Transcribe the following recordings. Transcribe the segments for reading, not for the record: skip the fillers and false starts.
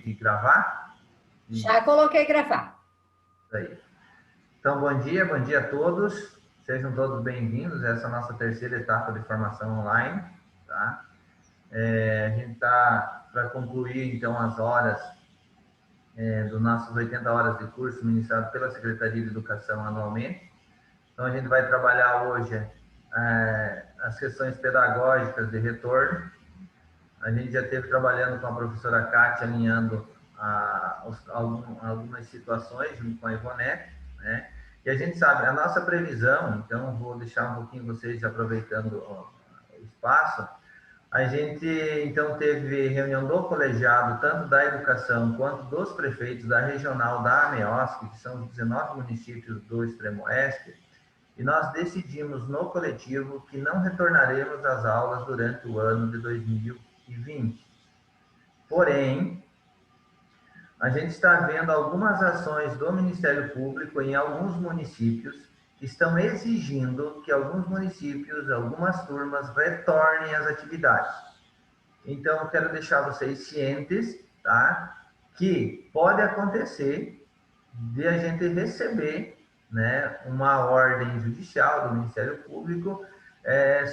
de gravar? Já coloquei gravar. Isso aí. Então, bom dia a todos. Sejam todos bem-vindos a essa nossa terceira etapa de formação online. Tá? A gente está para concluir, então, as horas dos nossos 80 horas de curso ministrado pela Secretaria de Educação anualmente. Então, a gente vai trabalhar hoje as questões pedagógicas de retorno. A gente já esteve trabalhando com a professora Kátia, alinhando algumas situações junto com a Ivonete, né? E a gente sabe, a nossa previsão, então vou deixar um pouquinho vocês aproveitando o espaço, a gente então teve reunião do colegiado, tanto da educação quanto dos prefeitos da regional da AMEOSC, que são os 19 municípios do Extremo Oeste, e nós decidimos no coletivo que não retornaremos às aulas durante o ano de 2020. Porém, a gente está vendo algumas ações do Ministério Público em alguns municípios que estão exigindo que alguns municípios, algumas turmas, retornem às atividades. Então, eu quero deixar vocês cientes, tá? Que pode acontecer de a gente receber, né, uma ordem judicial do Ministério Público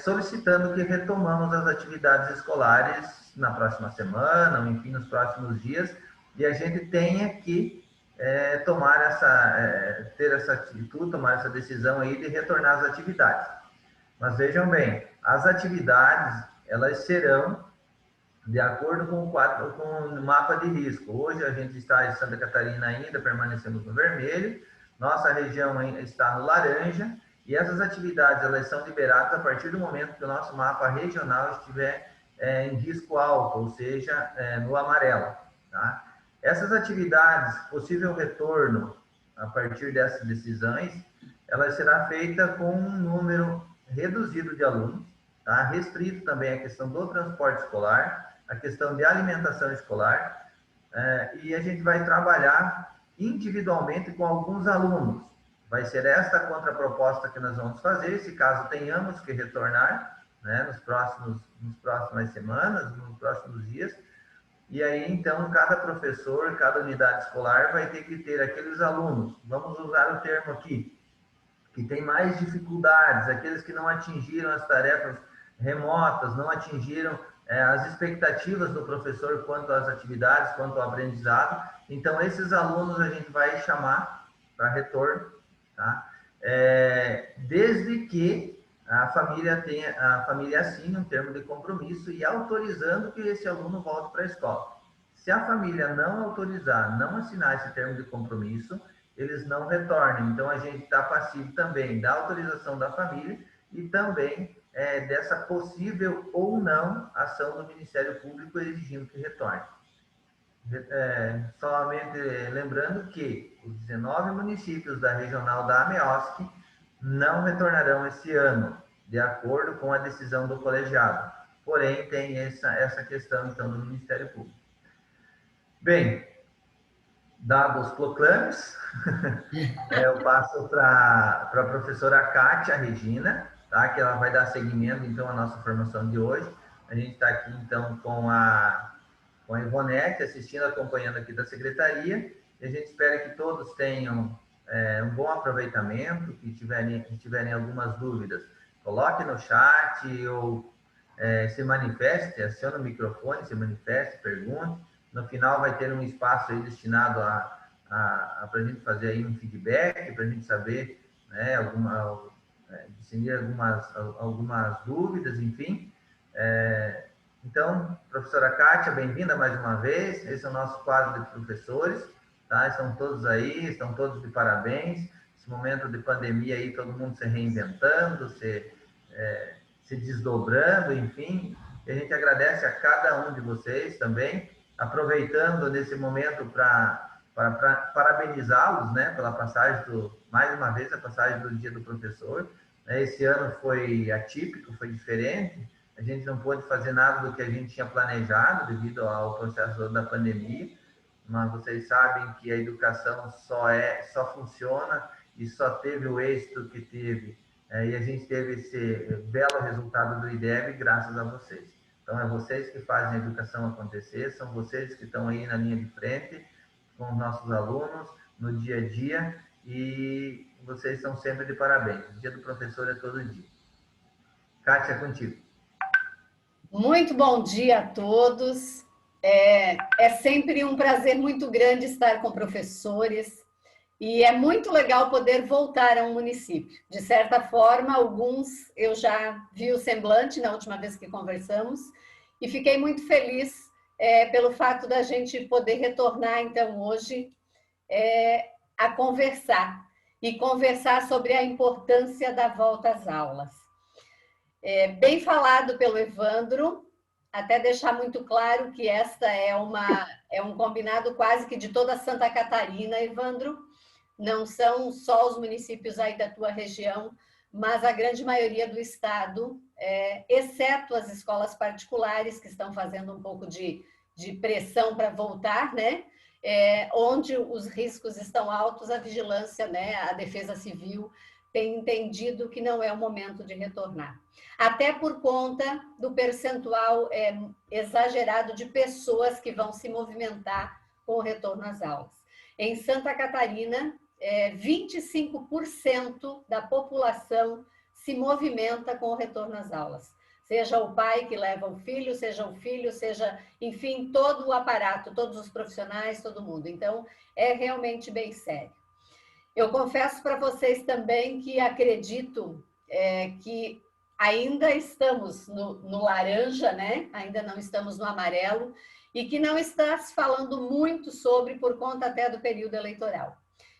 solicitando que retomamos as atividades escolares na próxima semana, ou enfim, nos próximos dias, e a gente tenha que ter essa atitude, tomar essa decisão aí de retornar às atividades. Mas vejam bem, as atividades, elas serão de acordo com o mapa de risco. Hoje a gente está em Santa Catarina ainda, permanecemos no vermelho, nossa região está no laranja, e essas atividades elas são liberadas a partir do momento que o nosso mapa regional estiver em risco alto, ou seja, no amarelo. Tá? Essas atividades, possível retorno a partir dessas decisões, ela será feita com um número reduzido de alunos, tá? Restrito também a questão do transporte escolar, a questão de alimentação escolar, e a gente vai trabalhar individualmente com alguns alunos. Vai ser esta a contraproposta que nós vamos fazer, se caso tenhamos que retornar, né, nas próximas semanas, nos próximos dias, e aí, então, cada professor, cada unidade escolar vai ter que ter aqueles alunos, vamos usar o termo aqui, que tem mais dificuldades, aqueles que não atingiram as tarefas remotas, não atingiram as expectativas do professor quanto às atividades, quanto ao aprendizado. Então, esses alunos a gente vai chamar para retorno, tá? Desde que a família assine um termo de compromisso e autorizando que esse aluno volte para a escola. Se a família não autorizar, não assinar esse termo de compromisso, eles não retornam. Então, a gente está passivo também da autorização da família e também dessa possível ou não ação do Ministério Público exigindo que retorne. Somente lembrando que os 19 municípios da regional da AMEOSC não retornarão esse ano, de acordo com a decisão do colegiado. Porém, tem essa questão, então, do Ministério Público. Bem, dados os proclames, eu passo para a professora Kátia Regina, tá? Que ela vai dar seguimento, então, à nossa formação de hoje. A gente está aqui, então, com a Ivonete, assistindo, acompanhando aqui da secretaria, e a gente espera que todos tenham um bom aproveitamento, que tiverem algumas dúvidas, coloque no chat ou se manifeste, acione o microfone, se manifeste, pergunte. No final vai ter um espaço aí destinado para a gente fazer aí um feedback, para a gente saber, né, discernir algumas dúvidas, enfim. Então, professora Kátia, bem-vinda mais uma vez. Esse é o nosso quadro de professores, tá? Estão todos aí, estão todos de parabéns. Esse momento de pandemia aí, todo mundo se reinventando, se desdobrando, enfim. E a gente agradece a cada um de vocês também, aproveitando nesse momento para parabenizá-los, né, pela passagem mais uma vez, a passagem do Dia do Professor. Esse ano foi atípico, foi diferente. A gente não pôde fazer nada do que a gente tinha planejado devido ao processo da pandemia, mas vocês sabem que a educação só funciona e só teve o êxito que teve, e a gente teve esse belo resultado do IDEB graças a vocês. Então, é vocês que fazem a educação acontecer, são vocês que estão aí na linha de frente com os nossos alunos no dia a dia e vocês são sempre de parabéns. O dia do professor é todo dia. Kátia, contigo. Muito bom dia a todos. É sempre um prazer muito grande estar com professores e é muito legal poder voltar a um município. De certa forma, alguns eu já vi o semblante na última vez que conversamos e fiquei muito feliz pelo fato da gente poder retornar, então, hoje a conversar e conversar sobre a importância da volta às aulas. Bem falado pelo Evandro, até deixar muito claro que esta é um combinado quase que de toda Santa Catarina, Evandro. Não são só os municípios aí da tua região, mas a grande maioria do estado, exceto as escolas particulares, que estão fazendo um pouco de pressão para voltar, né? Onde os riscos estão altos, a vigilância, né? A Defesa Civil tem entendido que não é o momento de retornar. Até por conta do percentual exagerado de pessoas que vão se movimentar com o retorno às aulas. Em Santa Catarina, 25% da população se movimenta com o retorno às aulas. Seja o pai que leva o filho, seja, enfim, todo o aparato, todos os profissionais, todo mundo. Então, é realmente bem sério. Eu confesso para vocês também que acredito que ainda estamos no laranja, né? Ainda não estamos no amarelo, e que não está se falando muito sobre por conta até do período eleitoral.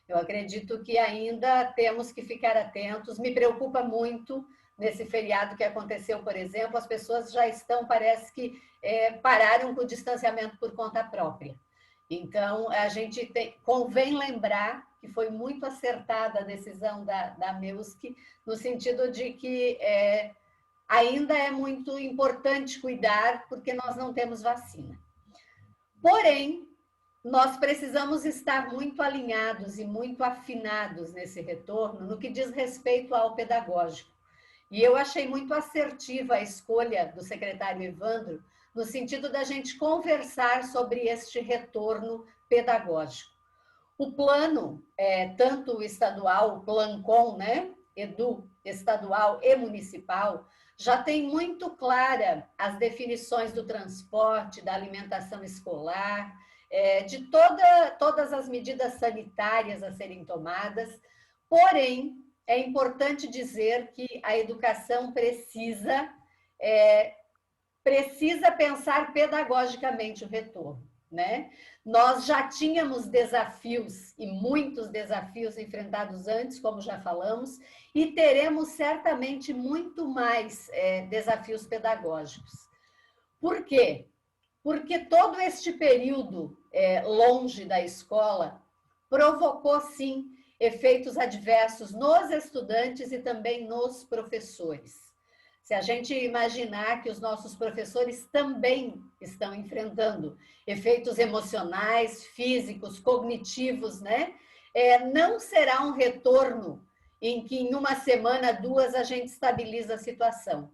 Eu acredito que ainda temos que ficar atentos. Me preocupa muito nesse feriado que aconteceu, por exemplo, as pessoas já estão, parece que pararam com o distanciamento por conta própria. Então, a gente convém lembrar que foi muito acertada a decisão da MEUSC, no sentido de que ainda é muito importante cuidar, porque nós não temos vacina. Porém, nós precisamos estar muito alinhados e muito afinados nesse retorno no que diz respeito ao pedagógico. E eu achei muito assertiva a escolha do secretário Evandro, no sentido da gente conversar sobre este retorno pedagógico. O plano, tanto o estadual, o Plancom, né, Edu, estadual e municipal, já tem muito clara as definições do transporte, da alimentação escolar, de todas as medidas sanitárias a serem tomadas, porém, é importante dizer que a educação precisa pensar pedagogicamente o retorno, né? Nós já tínhamos desafios, e muitos desafios enfrentados antes, como já falamos, e teremos certamente muito mais desafios pedagógicos. Por quê? Porque todo este período longe da escola provocou, sim, efeitos adversos nos estudantes e também nos professores. Se a gente imaginar que os nossos professores também estão enfrentando efeitos emocionais, físicos, cognitivos, né? Não será um retorno em que em uma semana, 2, a gente estabiliza a situação.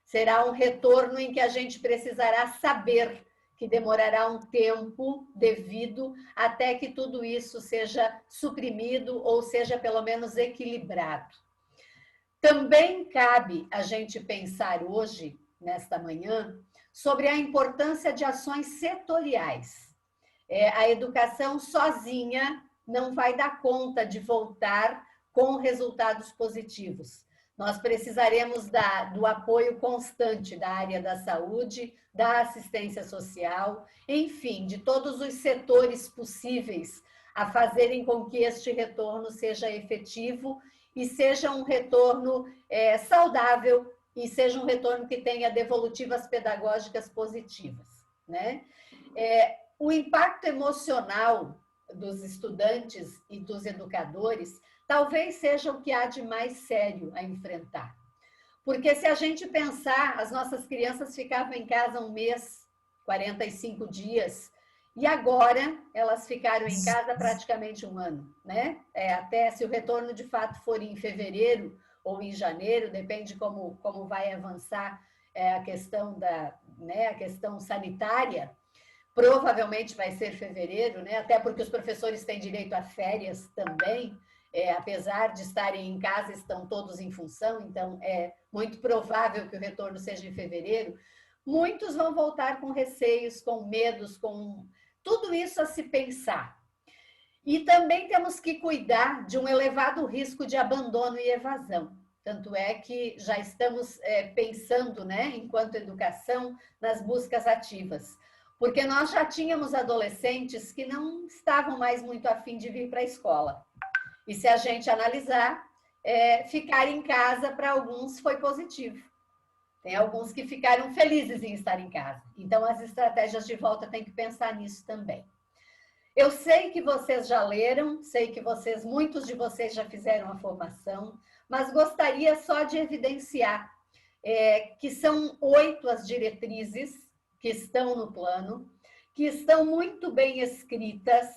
Será um retorno em que a gente precisará saber que demorará um tempo devido até que tudo isso seja suprimido ou seja pelo menos equilibrado. Também cabe a gente pensar hoje, nesta manhã, sobre a importância de ações setoriais. A educação sozinha não vai dar conta de voltar com resultados positivos. Nós precisaremos do apoio constante da área da saúde, da assistência social, enfim, de todos os setores possíveis a fazerem com que este retorno seja efetivo e seja um retorno saudável e seja um retorno que tenha devolutivas pedagógicas positivas, né? O impacto emocional dos estudantes e dos educadores talvez seja o que há de mais sério a enfrentar. Porque se a gente pensar, as nossas crianças ficavam em casa um mês, 45 dias, e agora elas ficaram em casa praticamente um ano, né? Até se o retorno de fato for em fevereiro ou em janeiro, depende como vai avançar a questão a questão sanitária, provavelmente vai ser fevereiro, né? Até porque os professores têm direito a férias também, apesar de estarem em casa, estão todos em função, então é muito provável que o retorno seja em fevereiro. Muitos vão voltar com receios, com medos, com tudo isso a se pensar. E também temos que cuidar de um elevado risco de abandono e evasão. Tanto é que já estamos pensando, né, enquanto educação, nas buscas ativas. Porque nós já tínhamos adolescentes que não estavam mais muito afim de vir para a escola. E se a gente analisar, ficar em casa para alguns foi positivo. Tem alguns que ficaram felizes em estar em casa. Então, as estratégias de volta têm que pensar nisso também. Eu sei que vocês já leram, sei que muitos de vocês já fizeram a formação, mas gostaria só de evidenciar que são 8 as diretrizes que estão no plano, que estão muito bem escritas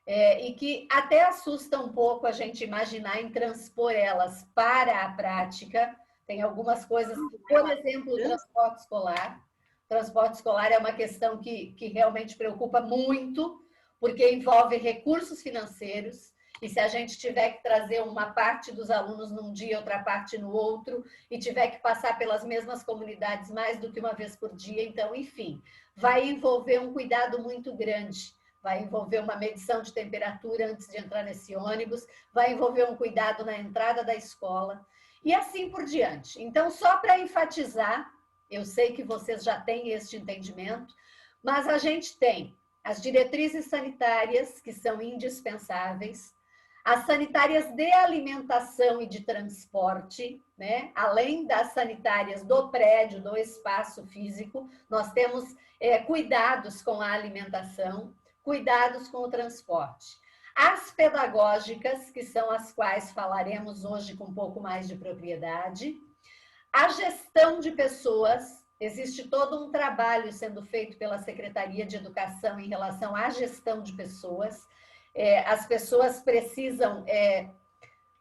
e que até assusta um pouco a gente imaginar em transpor elas para a prática. Tem algumas coisas, por exemplo, o transporte escolar. O transporte escolar é uma questão que realmente preocupa muito, porque envolve recursos financeiros, e se a gente tiver que trazer uma parte dos alunos num dia, outra parte no outro, e tiver que passar pelas mesmas comunidades mais do que uma vez por dia, então, enfim, vai envolver um cuidado muito grande, vai envolver uma medição de temperatura antes de entrar nesse ônibus, vai envolver um cuidado na entrada da escola, e assim por diante. Então, só para enfatizar, eu sei que vocês já têm este entendimento, mas a gente tem as diretrizes sanitárias, que são indispensáveis, as sanitárias de alimentação e de transporte, né? Além das sanitárias do prédio, do espaço físico, nós temos cuidados com a alimentação, cuidados com o transporte. As pedagógicas, que são as quais falaremos hoje com um pouco mais de propriedade, a gestão de pessoas. Existe todo um trabalho sendo feito pela Secretaria de Educação em relação à gestão de pessoas. As pessoas precisam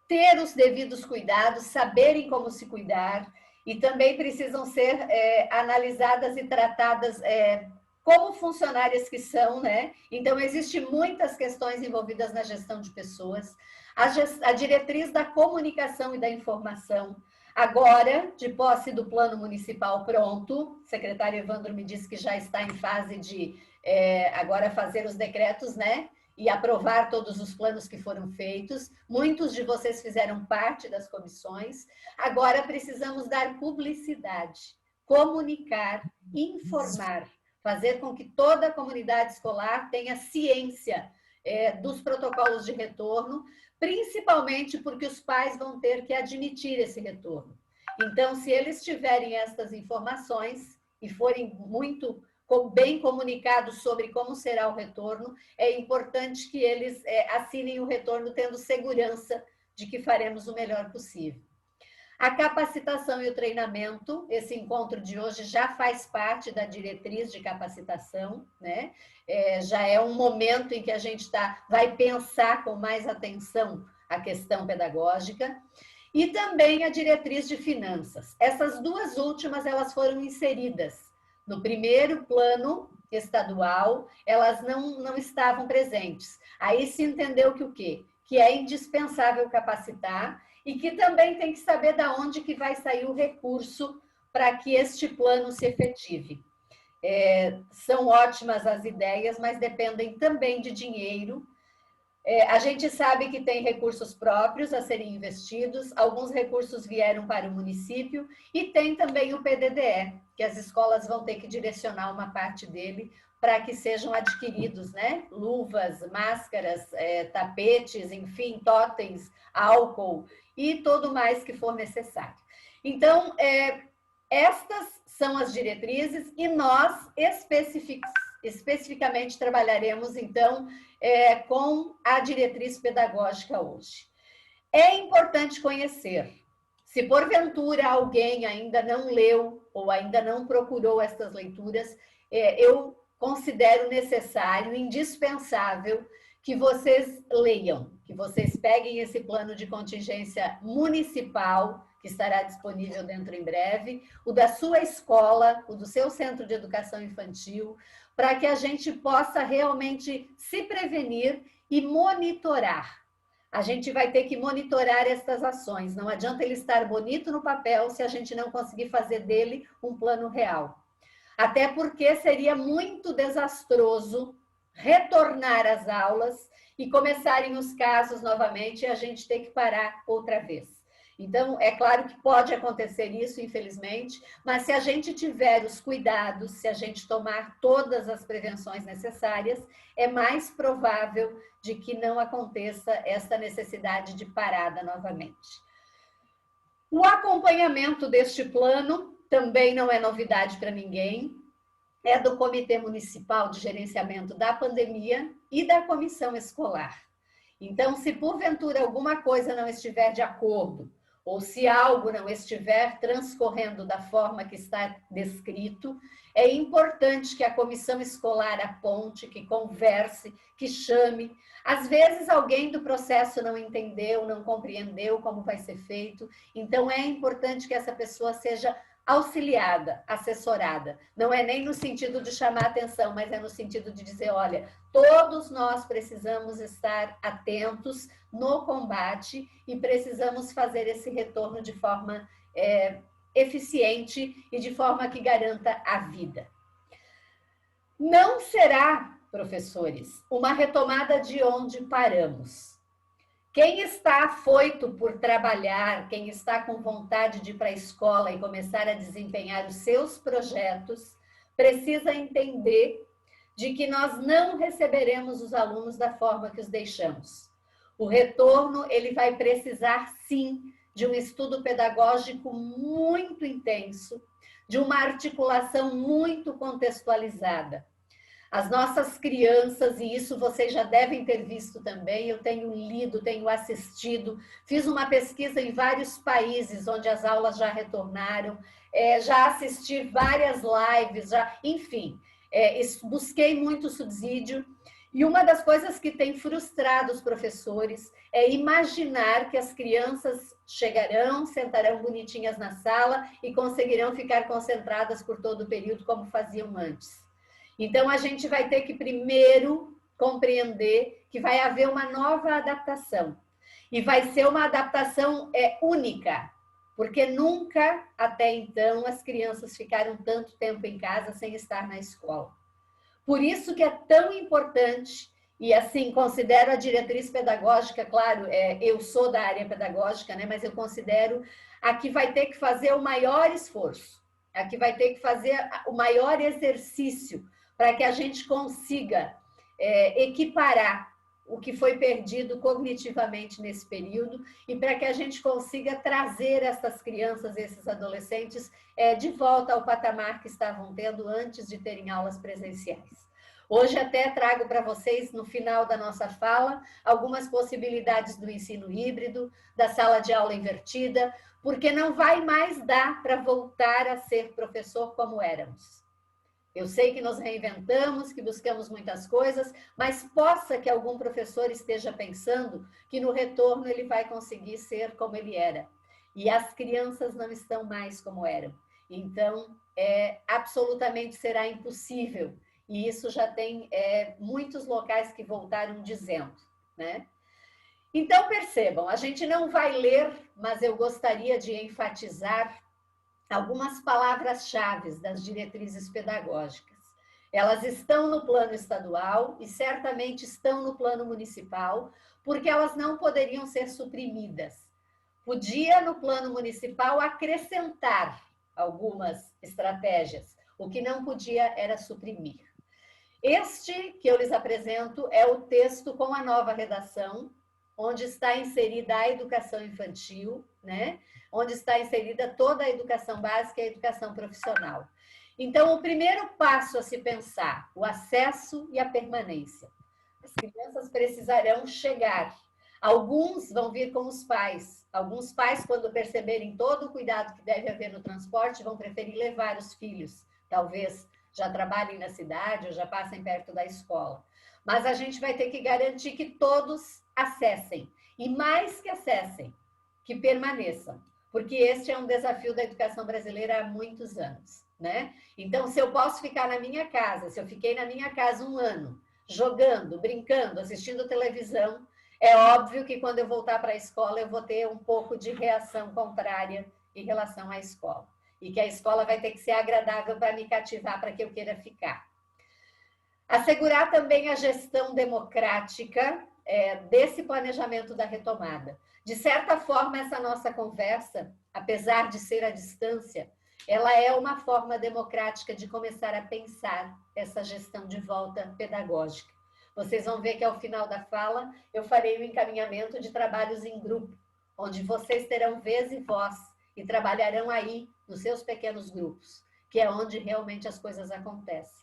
ter os devidos cuidados, saberem como se cuidar, e também precisam ser analisadas e tratadas como funcionárias que são, né? Então, existem muitas questões envolvidas na gestão de pessoas. A diretriz da comunicação e da informação. Agora, de posse do plano municipal pronto, o secretário Evandro me disse que já está em fase de agora fazer os decretos, né? E aprovar todos os planos que foram feitos. Muitos de vocês fizeram parte das comissões. Agora precisamos dar publicidade, comunicar, informar, fazer com que toda a comunidade escolar tenha ciência dos protocolos de retorno, principalmente porque os pais vão ter que admitir esse retorno. Então, se eles tiverem estas informações e forem muito bem comunicados sobre como será o retorno, é importante que eles assinem o retorno tendo segurança de que faremos o melhor possível. A capacitação e o treinamento, esse encontro de hoje já faz parte da diretriz de capacitação, né? Já é um momento em que a gente vai pensar com mais atenção a questão pedagógica. E também a diretriz de finanças. Essas duas últimas, elas foram inseridas no primeiro plano estadual, elas não estavam presentes. Aí se entendeu que o quê? Que é indispensável capacitar e que também tem que saber de onde que vai sair o recurso para que este plano se efetive. São ótimas as ideias, mas dependem também de dinheiro. A gente sabe que tem recursos próprios a serem investidos, alguns recursos vieram para o município e tem também o PDDE, que as escolas vão ter que direcionar uma parte dele para que sejam adquiridos, né? Luvas, máscaras, tapetes, enfim, totens, álcool e tudo mais que for necessário. Então, estas são as diretrizes e nós especificamente trabalharemos, então, com a diretriz pedagógica hoje. É importante conhecer. Se porventura alguém ainda não leu ou ainda não procurou estas leituras, eu considero necessário, indispensável, que vocês leiam, que vocês peguem esse plano de contingência municipal, que estará disponível dentro em breve, o da sua escola, o do seu centro de educação infantil, para que a gente possa realmente se prevenir e monitorar. A gente vai ter que monitorar estas ações. Não adianta ele estar bonito no papel se a gente não conseguir fazer dele um plano real. Até porque seria muito desastroso retornar às aulas e começarem os casos novamente e a gente ter que parar outra vez. Então, é claro que pode acontecer isso, infelizmente, mas se a gente tiver os cuidados, se a gente tomar todas as prevenções necessárias, é mais provável de que não aconteça essa necessidade de parada novamente. O acompanhamento deste plano também não é novidade para ninguém, é do Comitê Municipal de Gerenciamento da Pandemia e da Comissão Escolar. Então, se porventura alguma coisa não estiver de acordo, ou se algo não estiver transcorrendo da forma que está descrito, é importante que a comissão escolar aponte, que converse, que chame. Às vezes alguém do processo não entendeu, não compreendeu como vai ser feito, então é importante que essa pessoa seja auxiliada, assessorada. Não é nem no sentido de chamar atenção, mas é no sentido de dizer, olha, todos nós precisamos estar atentos no combate e precisamos fazer esse retorno de forma eficiente e de forma que garanta a vida. Não será, professores, uma retomada de onde paramos. Quem está afoito por trabalhar, quem está com vontade de ir para a escola e começar a desempenhar os seus projetos, precisa entender de que nós não receberemos os alunos da forma que os deixamos. O retorno, ele vai precisar, sim, de um estudo pedagógico muito intenso, de uma articulação muito contextualizada. As nossas crianças, e isso vocês já devem ter visto também, eu tenho lido, tenho assistido, fiz uma pesquisa em vários países onde as aulas já retornaram, já assisti várias lives, enfim, busquei muito subsídio. E uma das coisas que tem frustrado os professores é imaginar que as crianças chegarão, sentarão bonitinhas na sala e conseguirão ficar concentradas por todo o período como faziam antes. Então, a gente vai ter que primeiro compreender que vai haver uma nova adaptação. E vai ser uma adaptação única, porque nunca até então as crianças ficaram tanto tempo em casa sem estar na escola. Por isso que é tão importante, e assim, considero a diretriz pedagógica, claro, eu sou da área pedagógica, né, mas eu considero a que vai ter que fazer o maior esforço, a que vai ter que fazer o maior exercício, para que a gente consiga equiparar o que foi perdido cognitivamente nesse período e para que a gente consiga trazer essas crianças, esses adolescentes, de volta ao patamar que estavam tendo antes de terem aulas presenciais. Hoje até trago para vocês, no final da nossa fala, algumas possibilidades do ensino híbrido, da sala de aula invertida, porque não vai mais dar para voltar a ser professor como éramos. Eu sei que nos reinventamos, que buscamos muitas coisas, mas possa que algum professor esteja pensando que no retorno ele vai conseguir ser como ele era. E as crianças não estão mais como eram. Então, absolutamente será impossível. E isso já tem muitos locais que voltaram dizendo, né? Então, percebam, a gente não vai ler, mas eu gostaria de enfatizar algumas palavras-chave das diretrizes pedagógicas. Elas estão no plano estadual e certamente estão no plano municipal, porque elas não poderiam ser suprimidas. Podia, no plano municipal, acrescentar algumas estratégias. O que não podia era suprimir. Este que eu lhes apresento é o texto com a nova redação, onde está inserida a educação infantil, né? Onde está inserida toda a educação básica e a educação profissional. Então, o primeiro passo a se pensar, o acesso e a permanência. As crianças precisarão chegar. Alguns vão vir com os pais. Alguns pais, quando perceberem todo o cuidado que deve haver no transporte, vão preferir levar os filhos. Talvez já trabalhem na cidade ou já passem perto da escola. Mas a gente vai ter que garantir que todos acessem. E mais que acessem, que permaneçam. porque este é um desafio da educação brasileira há muitos anos, né? Então, se eu posso ficar na minha casa, se eu fiquei na minha casa 1 ano, jogando, brincando, assistindo televisão, é óbvio que quando eu voltar para a escola, eu vou ter um pouco de reação contrária em relação à escola. E que a escola vai ter que ser agradável para me cativar, para que eu queira ficar. Assegurar também a gestão democrática desse planejamento da retomada. De certa forma, essa nossa conversa, apesar de ser à distância, ela é uma forma democrática de começar a pensar essa gestão de volta pedagógica. Vocês vão ver que ao final da fala eu farei o encaminhamento de trabalhos em grupo, onde vocês terão vez e voz e trabalharão aí nos seus pequenos grupos, que é onde realmente as coisas acontecem.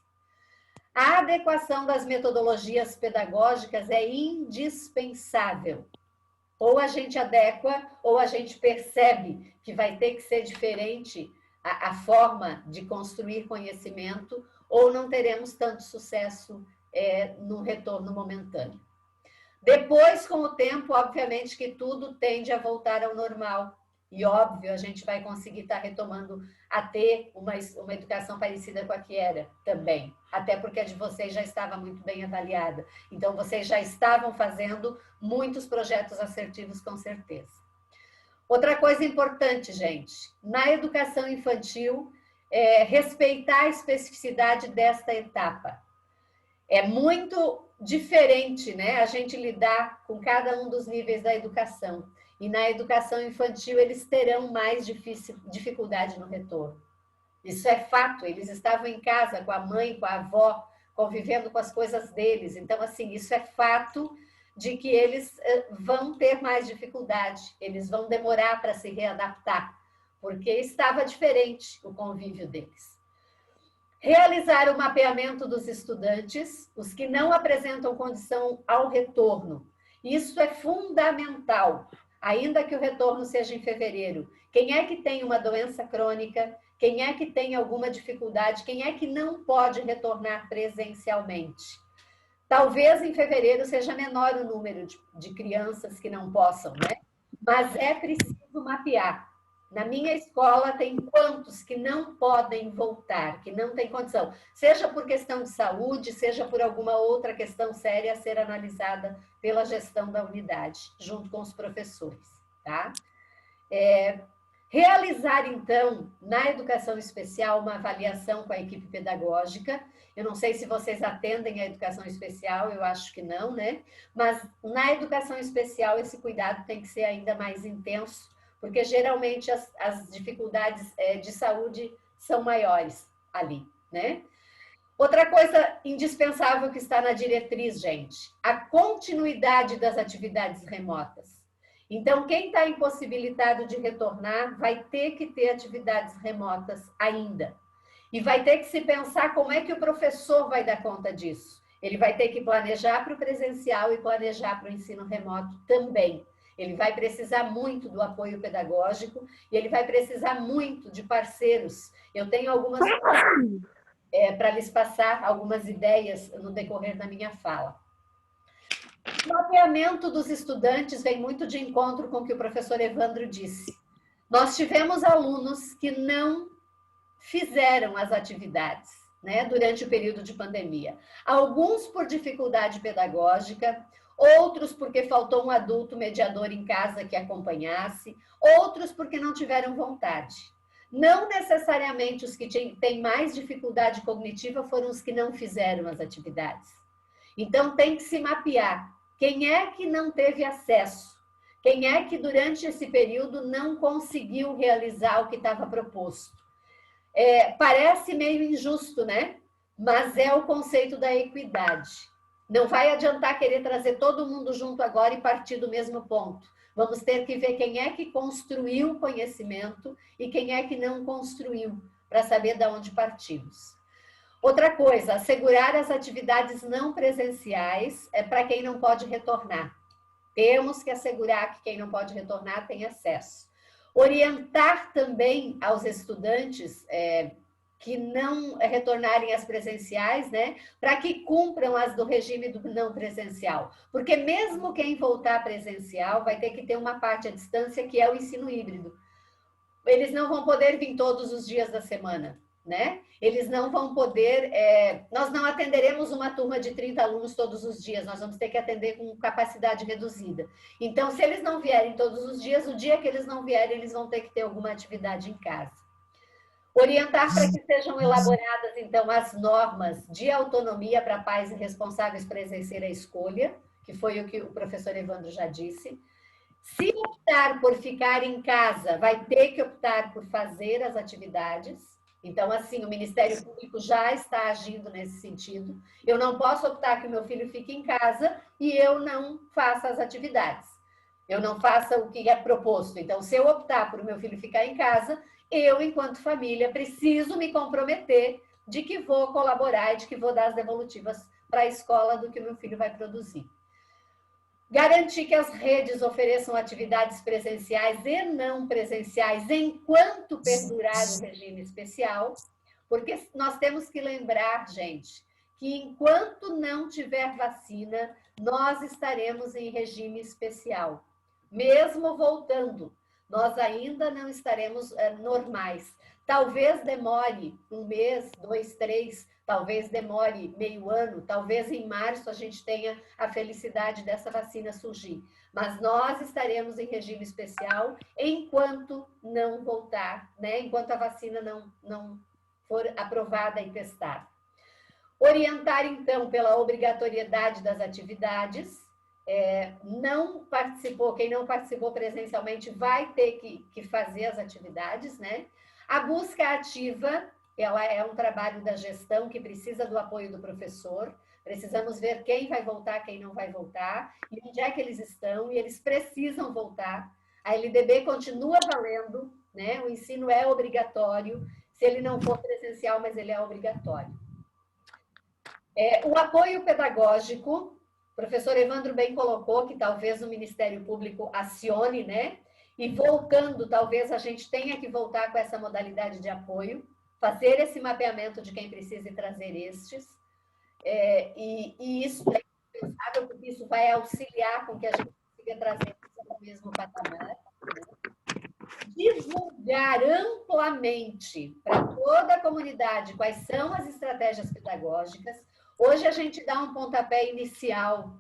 A adequação das metodologias pedagógicas é indispensável. Ou a gente adequa, ou a gente percebe que vai ter que ser diferente a forma de construir conhecimento, ou não teremos tanto sucesso no retorno momentâneo. Depois, com o tempo, obviamente que tudo tende a voltar ao normal. E, óbvio, a gente vai conseguir estar retomando a ter uma educação parecida com a que era também. Até porque a de vocês já estava muito bem avaliada. Então, vocês já estavam fazendo muitos projetos assertivos, com certeza. Outra coisa importante, gente, na educação infantil, respeitar a especificidade desta etapa. É muito diferente, né, a gente lidar com cada um dos níveis da educação. E na educação infantil, eles terão mais dificuldade no retorno. Isso é fato, eles estavam em casa com a mãe, com a avó, convivendo com as coisas deles. Então, assim, isso é fato de que eles vão ter mais dificuldade, eles vão demorar para se readaptar, porque estava diferente o convívio deles. Realizar o mapeamento dos estudantes, os que não apresentam condição ao retorno. Isso é fundamental, ainda que o retorno seja em fevereiro. Quem é que tem uma doença crônica? Quem é que tem alguma dificuldade? Quem é que não pode retornar presencialmente? Talvez em fevereiro seja menor o número de crianças que não possam, né? Mas é preciso mapear. Na minha escola tem quantos que não podem voltar, que não têm condição, seja por questão de saúde, seja por alguma outra questão séria a ser analisada pela gestão da unidade, junto com os professores, tá? Realizar, então, na educação especial, uma avaliação com a equipe pedagógica. Eu não sei se vocês atendem a educação especial, eu acho que não, né? Mas na educação especial, esse cuidado tem que ser ainda mais intenso, porque geralmente as dificuldades de saúde são maiores ali, né? Outra coisa indispensável que está na diretriz, gente, a continuidade das atividades remotas. Então, quem está impossibilitado de retornar vai ter que ter atividades remotas ainda. E vai ter que se pensar como é que o professor vai dar conta disso. Ele vai ter que planejar para o presencial e planejar para o ensino remoto também. Ele vai precisar muito do apoio pedagógico e ele vai precisar muito de parceiros. Eu tenho algumas para lhes passar algumas ideias no decorrer da minha fala. O mapeamento dos estudantes vem muito de encontro com o que o professor Evandro disse. Nós tivemos alunos que não fizeram as atividades, né, durante o período de pandemia. Alguns por dificuldade pedagógica, outros porque faltou um adulto mediador em casa que acompanhasse, outros porque não tiveram vontade. Não necessariamente os que têm mais dificuldade cognitiva foram os que não fizeram as atividades. Então, tem que se mapear. Quem é que não teve acesso? Quem é que durante esse período não conseguiu realizar o que estava proposto? Parece meio injusto, né? Mas é o conceito da equidade. Não vai adiantar querer trazer todo mundo junto agora e partir do mesmo ponto. Vamos ter que ver quem é que construiu o conhecimento e quem é que não construiu, para saber de onde partimos. Outra coisa, assegurar as atividades não presenciais para quem não pode retornar. Temos que assegurar que quem não pode retornar tem acesso. Orientar também aos estudantes que não retornarem às presenciais, né, para que cumpram as do regime do não presencial. Porque mesmo quem voltar presencial vai ter que ter uma parte à distância que é o ensino híbrido. eles não vão poder vir todos os dias da semana, né? Eles não vão poder, nós não atenderemos uma turma de 30 alunos todos os dias, nós vamos ter que atender com capacidade reduzida. Então, se eles não vierem todos os dias, o dia que eles não vierem, eles vão ter que ter alguma atividade em casa. Orientar para que sejam elaboradas, então, as normas de autonomia para pais e responsáveis para exercer a escolha, que foi o que o professor Evandro já disse. Se optar por ficar em casa, vai ter que optar por fazer as atividades. Então, assim, o Ministério Público já está agindo nesse sentido. Eu não posso optar que o meu filho fique em casa e eu não faça as atividades. Eu não faça o que é proposto. Então, se eu optar por o meu filho ficar em casa, eu, enquanto família, preciso me comprometer de que vou colaborar e de que vou dar as devolutivas para a escola do que o meu filho vai produzir. Garantir que as redes ofereçam atividades presenciais e não presenciais enquanto perdurar o regime especial, porque nós temos que lembrar, gente, que enquanto não tiver vacina, nós estaremos em regime especial. Mesmo voltando, nós ainda não estaremos normais. Talvez demore um mês, 2, 3, talvez demore meio ano, talvez em março a gente tenha a felicidade dessa vacina surgir. Mas nós estaremos em regime especial enquanto não voltar, né? Enquanto a vacina não for aprovada e testada. Orientar, então, pela obrigatoriedade das atividades. Quem não participou presencialmente vai ter que fazer as atividades, né? A busca ativa, ela é um trabalho da gestão que precisa do apoio do professor. Precisamos ver quem vai voltar, quem não vai voltar, e onde é que eles estão, e eles precisam voltar. A LDB continua valendo, né? O ensino é obrigatório, se ele não for presencial, mas ele é obrigatório. O apoio pedagógico, o professor Evandro bem colocou que talvez o Ministério Público acione, né? E voltando, talvez a gente tenha que voltar com essa modalidade de apoio, fazer esse mapeamento de quem precisa e trazer estes. E isso é indispensável, porque isso vai auxiliar com que a gente consiga trazer isso ao mesmo patamar. Né? Divulgar amplamente para toda a comunidade quais são as estratégias pedagógicas. Hoje a gente dá um pontapé inicial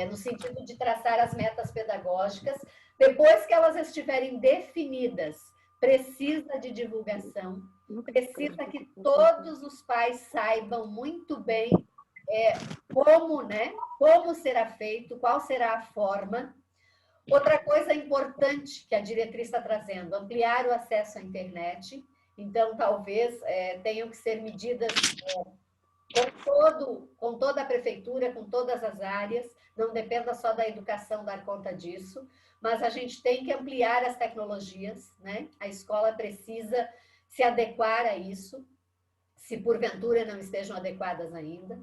no sentido de traçar as metas pedagógicas. Depois que elas estiverem definidas, precisa de divulgação, precisa que todos os pais saibam muito bem como, né, como será feito, qual será a forma. Outra coisa importante que a diretriz está trazendo, ampliar o acesso à internet. Então, talvez tenham que ser medidas com toda a prefeitura, com todas as áreas, não dependa só da educação dar conta disso, mas a gente tem que ampliar as tecnologias, né? A escola precisa se adequar a isso, se porventura não estejam adequadas ainda,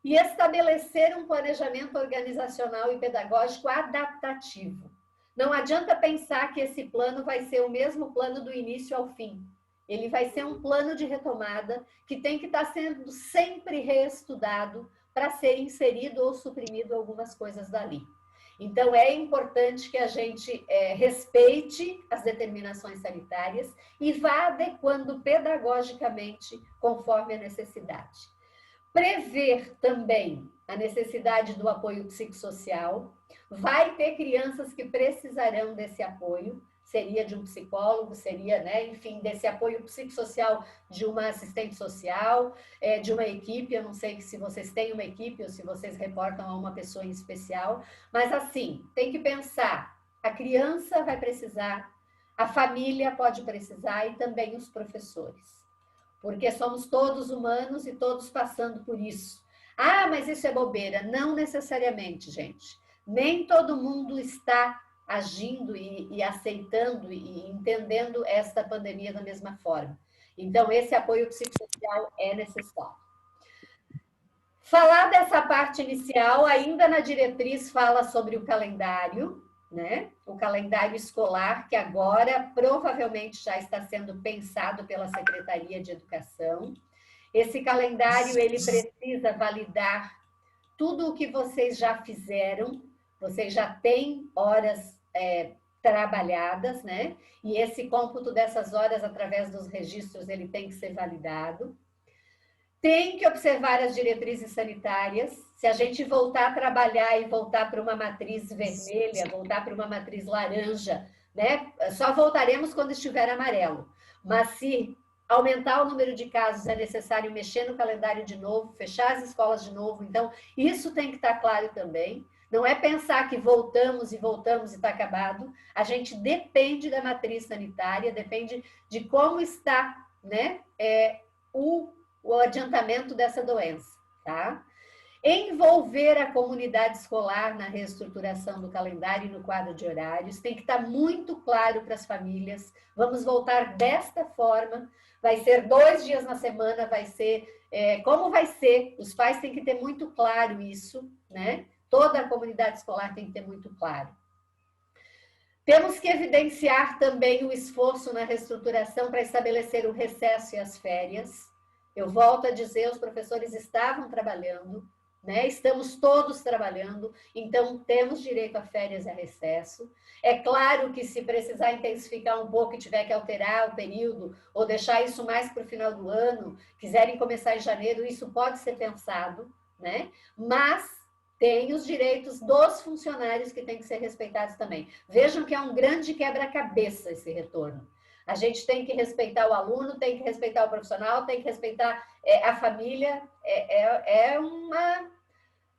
e estabelecer um planejamento organizacional e pedagógico adaptativo. Não adianta pensar que esse plano vai ser o mesmo plano do início ao fim. Ele vai ser um plano de retomada que tem que estar sendo sempre reestudado para ser inserido ou suprimido algumas coisas dali. Então, é importante que a gente respeite as determinações sanitárias e vá adequando pedagogicamente conforme a necessidade. Prever também a necessidade do apoio psicossocial. Vai ter crianças que precisarão desse apoio, seria de um psicólogo, seria, né, enfim, desse apoio psicossocial de uma assistente social, de uma equipe. Eu não sei se vocês têm uma equipe ou se vocês reportam a uma pessoa em especial, mas assim, tem que pensar, a criança vai precisar, a família pode precisar e também os professores. Porque somos todos humanos e todos passando por isso. Ah, mas isso é bobeira. Não necessariamente, gente. Nem todo mundo está agindo e aceitando e entendendo esta pandemia da mesma forma. Então, esse apoio psicossocial é necessário. Falar dessa parte inicial, ainda na diretriz fala sobre o calendário, né? O calendário escolar, que agora provavelmente já está sendo pensado pela Secretaria de Educação. Esse calendário, ele precisa validar tudo o que vocês já fizeram, vocês já têm horas trabalhadas, né? E esse cômputo dessas horas, através dos registros, ele tem que ser validado. Tem que observar as diretrizes sanitárias. Se a gente voltar a trabalhar e voltar para uma matriz vermelha, voltar para uma matriz laranja, né? Só voltaremos quando estiver amarelo. Mas se aumentar o número de casos, é necessário mexer no calendário de novo, fechar as escolas de novo. Então, isso tem que estar claro também. Não é pensar que voltamos e está acabado. A gente depende da matriz sanitária, depende de como está, né, o adiantamento dessa doença, tá? Envolver a comunidade escolar na reestruturação do calendário e no quadro de horários, tem que estar muito claro para as famílias. Vamos voltar desta forma, vai ser 2 dias na semana, vai ser como vai ser, os pais têm que ter muito claro isso, né? Toda a comunidade escolar tem que ter muito claro. Temos que evidenciar também o esforço na reestruturação para estabelecer o recesso e as férias. Eu volto a dizer, os professores estavam trabalhando, né? Estamos todos trabalhando, então temos direito a férias e a recesso. É claro que se precisar intensificar um pouco e tiver que alterar o período, ou deixar isso mais para o final do ano, quiserem começar em janeiro, isso pode ser pensado, né? Mas tem os direitos dos funcionários que têm que ser respeitados também. Vejam que é um grande quebra-cabeça esse retorno. A gente tem que respeitar o aluno, tem que respeitar o profissional, tem que respeitar a família. É uma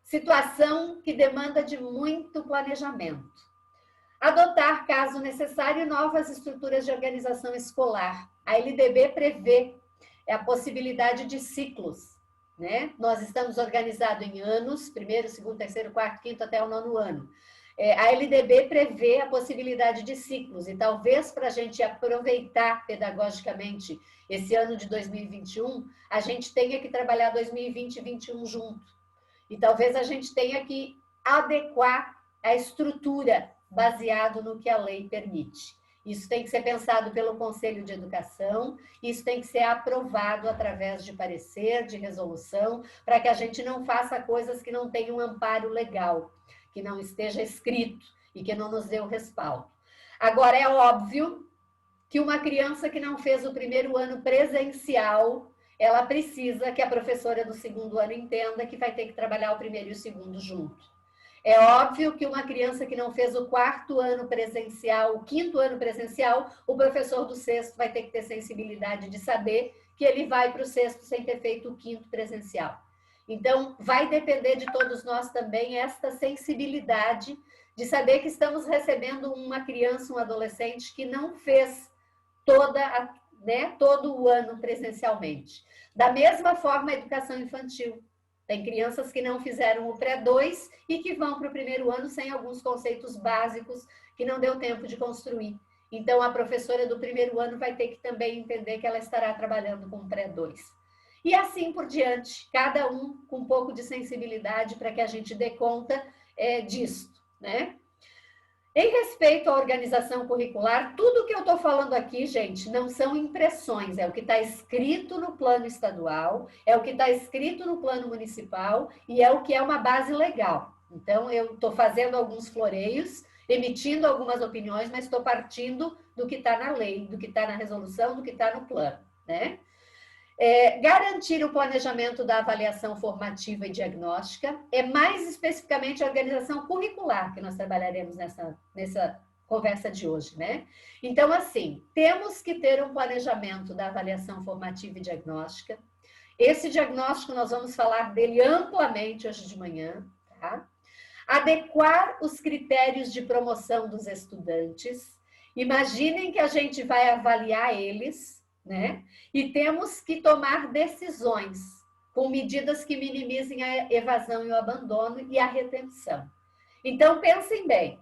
situação que demanda de muito planejamento. Adotar, caso necessário, novas estruturas de organização escolar. A LDB prevê a possibilidade de ciclos, né? Nós estamos organizados em anos, primeiro, segundo, terceiro, quarto, quinto, até o 9º ano. A LDB prevê a possibilidade de ciclos, e talvez para a gente aproveitar pedagogicamente esse ano de 2021, a gente tenha que trabalhar 2020 e 2021 junto. E talvez a gente tenha que adequar a estrutura baseado no que a lei permite. Isso tem que ser pensado pelo Conselho de Educação, isso tem que ser aprovado através de parecer, de resolução, para que a gente não faça coisas que não tenham amparo legal, que não esteja escrito e que não nos dê o respaldo. Agora, é óbvio que uma criança que não fez o primeiro ano presencial, ela precisa que a professora do 2º ano entenda que vai ter que trabalhar o primeiro e o 2º junto. É óbvio que uma criança que não fez o 4º ano presencial, o 5º ano presencial, o professor do 6º vai ter que ter sensibilidade de saber que ele vai para o 6º sem ter feito o 5º presencial. Então, vai depender de todos nós também esta sensibilidade de saber que estamos recebendo uma criança, um adolescente que não fez todo o ano presencialmente. Da mesma forma, a educação infantil. Tem crianças que não fizeram o pré-2 e que vão para o 1º ano sem alguns conceitos básicos que não deu tempo de construir. Então, a professora do 1º ano vai ter que também entender que ela estará trabalhando com o pré-2. E assim por diante, cada um com um pouco de sensibilidade para que a gente dê conta disso, né? Em respeito à organização curricular, tudo que eu estou falando aqui, gente, não são impressões, é o que está escrito no plano estadual, é o que está escrito no plano municipal e é o que é uma base legal. Então, eu estou fazendo alguns floreios, emitindo algumas opiniões, mas estou partindo do que está na lei, do que está na resolução, do que está no plano, né? Garantir o planejamento da avaliação formativa e diagnóstica, mais especificamente a organização curricular que nós trabalharemos nessa conversa de hoje, né? Então, assim, temos que ter um planejamento da avaliação formativa e diagnóstica. Esse diagnóstico nós vamos falar dele amplamente hoje de manhã, tá? Adequar os critérios de promoção dos estudantes. Imaginem que a gente vai avaliar eles, né? E temos que tomar decisões com medidas que minimizem a evasão e o abandono e a retenção. Então, pensem bem,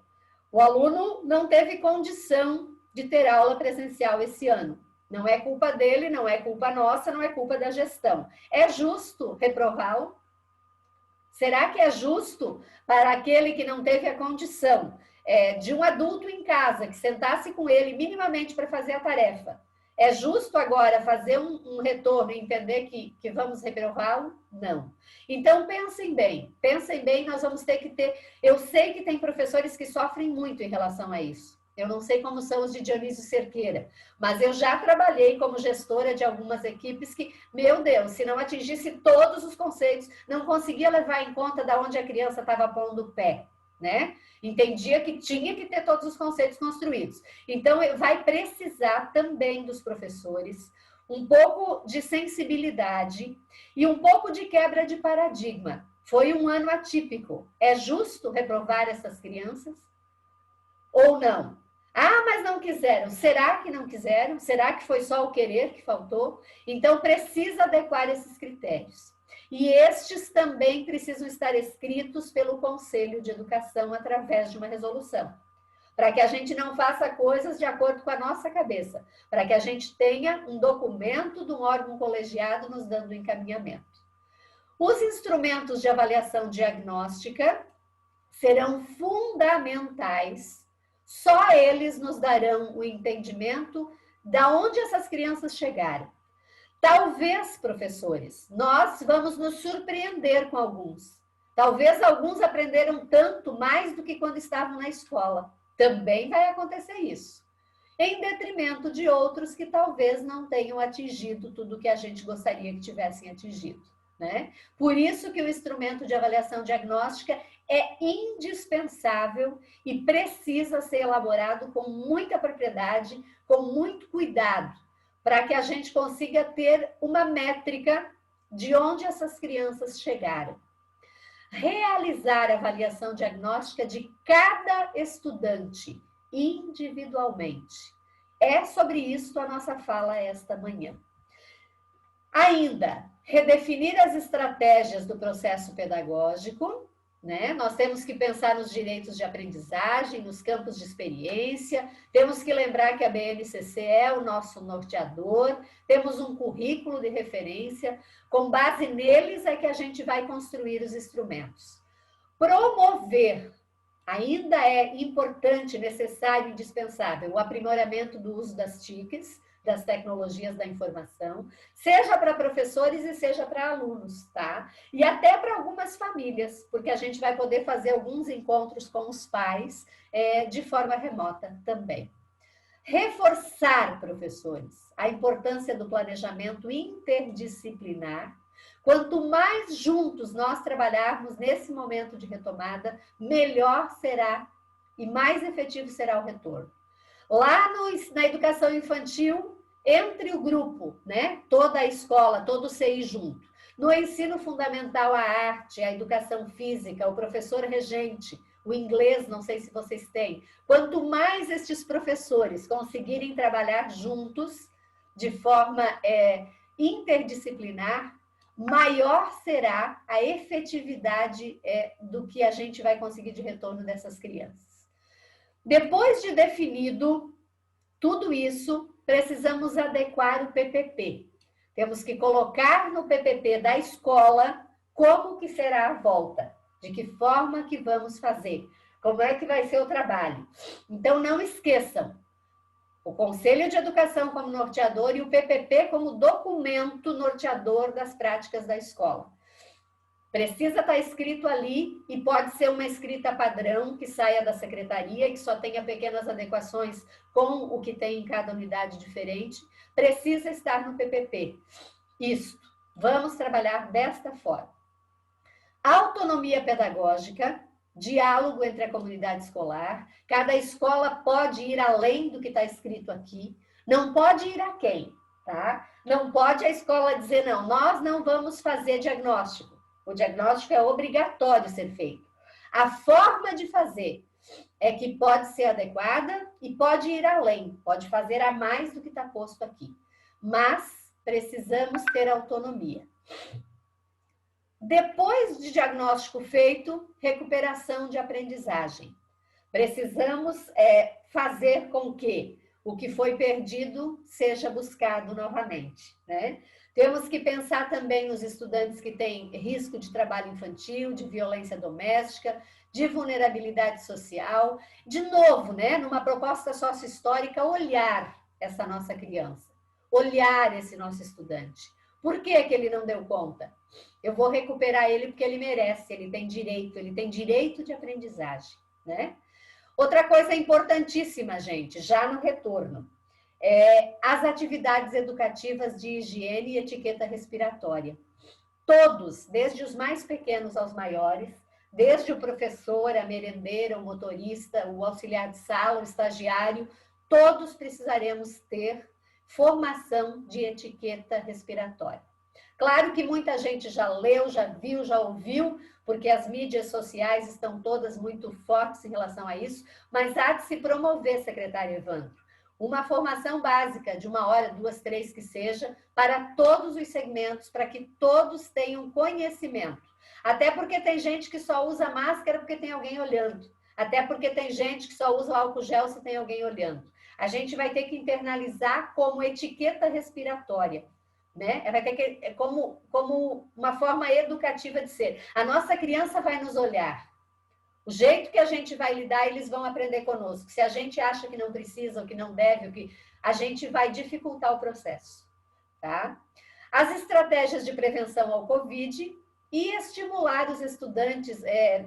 o aluno não teve condição de ter aula presencial esse ano. Não é culpa dele, não é culpa nossa, não é culpa da gestão. É justo reprová-lo? Será que é justo para aquele que não teve a condição de um adulto em casa que sentasse com ele minimamente para fazer a tarefa? É justo agora fazer um retorno e entender que vamos reprová-lo? Não. Então, pensem bem, nós vamos ter que ter... Eu sei que tem professores que sofrem muito em relação a isso. Eu não sei como são os de Dionísio Cerqueira, mas eu já trabalhei como gestora de algumas equipes que, meu Deus, se não atingisse todos os conceitos, não conseguia levar em conta de onde a criança estava pondo o pé, né? Entendia que tinha que ter todos os conceitos construídos. Então, vai precisar também dos professores um pouco de sensibilidade e um pouco de quebra de paradigma. Foi um ano atípico. É justo reprovar essas crianças? Ou não? Ah, mas não quiseram. Será que não quiseram? Será que foi só o querer que faltou? Então, precisa adequar esses critérios. E estes também precisam estar escritos pelo Conselho de Educação através de uma resolução, para que a gente não faça coisas de acordo com a nossa cabeça, para que a gente tenha um documento de um órgão colegiado nos dando encaminhamento. Os instrumentos de avaliação diagnóstica serão fundamentais. Só eles nos darão o entendimento de onde essas crianças chegaram. Talvez, professores, nós vamos nos surpreender com alguns. Talvez alguns aprenderam tanto mais do que quando estavam na escola. Também vai acontecer isso. Em detrimento de outros que talvez não tenham atingido tudo que a gente gostaria que tivessem atingido, né? Por isso que o instrumento de avaliação diagnóstica é indispensável e precisa ser elaborado com muita propriedade, com muito cuidado, para que a gente consiga ter uma métrica de onde essas crianças chegaram. Realizar a avaliação diagnóstica de cada estudante individualmente. É sobre isso a nossa fala esta manhã. Ainda, redefinir as estratégias do processo pedagógico, né? Nós temos que pensar nos direitos de aprendizagem, nos campos de experiência, temos que lembrar que a BNCC é o nosso norteador, temos um currículo de referência, com base neles é que a gente vai construir os instrumentos. Promover, ainda é importante, necessário e indispensável, o aprimoramento do uso das TICs, das tecnologias da informação, seja para professores e seja para alunos, tá? E até para algumas famílias, porque a gente vai poder fazer alguns encontros com os pais de forma remota também. Reforçar, professores, a importância do planejamento interdisciplinar. Quanto mais juntos nós trabalharmos nesse momento de retomada, melhor será e mais efetivo será o retorno. Lá na educação infantil, entre o grupo, né? Toda a escola, todo o CI junto. No ensino fundamental, a arte, a educação física, o professor regente, o inglês, não sei se vocês têm. Quanto mais estes professores conseguirem trabalhar juntos, de forma interdisciplinar, maior será a efetividade do que a gente vai conseguir de retorno dessas crianças. Depois de definido tudo isso, precisamos adequar o PPP. Temos que colocar no PPP da escola como que será a volta, de que forma que vamos fazer, como é que vai ser o trabalho. Então, não esqueçam, o Conselho de Educação como norteador e o PPP como documento norteador das práticas da escola. Precisa estar escrito ali e pode ser uma escrita padrão que saia da secretaria, que só tenha pequenas adequações com o que tem em cada unidade diferente. Precisa estar no PPP. Isto. Vamos trabalhar desta forma. Autonomia pedagógica, diálogo entre a comunidade escolar. Cada escola pode ir além do que está escrito aqui. Não pode ir a quem, tá? Não pode a escola dizer, não, nós não vamos fazer diagnóstico. O diagnóstico é obrigatório ser feito. A forma de fazer é que pode ser adequada e pode ir além, pode fazer a mais do que está posto aqui. Mas precisamos ter autonomia. Depois de diagnóstico feito, recuperação de aprendizagem. Precisamos fazer com que o que foi perdido seja buscado novamente, né? Temos que pensar também nos estudantes que têm risco de trabalho infantil, de violência doméstica, de vulnerabilidade social. De novo, né, numa proposta sócio-histórica, olhar essa nossa criança, olhar esse nosso estudante. Por que que ele não deu conta? Eu vou recuperar ele porque ele merece, ele tem direito de aprendizagem, né? Outra coisa importantíssima, gente, já no retorno, as atividades educativas de higiene e etiqueta respiratória. Todos, desde os mais pequenos aos maiores, desde o professor, a merendeira, o motorista, o auxiliar de sala, o estagiário, todos precisaremos ter formação de etiqueta respiratória. Claro que muita gente já leu, já viu, já ouviu, porque as mídias sociais estão todas muito fortes em relação a isso, mas há de se promover, secretário Evandro, uma formação básica de 1 hora, 2, 3 que seja, para todos os segmentos, para que todos tenham conhecimento. Até porque tem gente que só usa máscara porque tem alguém olhando. Até porque tem gente que só usa álcool gel se tem alguém olhando. A gente vai ter que internalizar como etiqueta respiratória, né? Vai ter que, como uma forma educativa de ser. A nossa criança vai nos olhar. O jeito que a gente vai lidar, eles vão aprender conosco. Se a gente acha que não precisa, ou que não deve, ou que a gente vai dificultar o processo, tá? As estratégias de prevenção ao Covid e estimular os estudantes,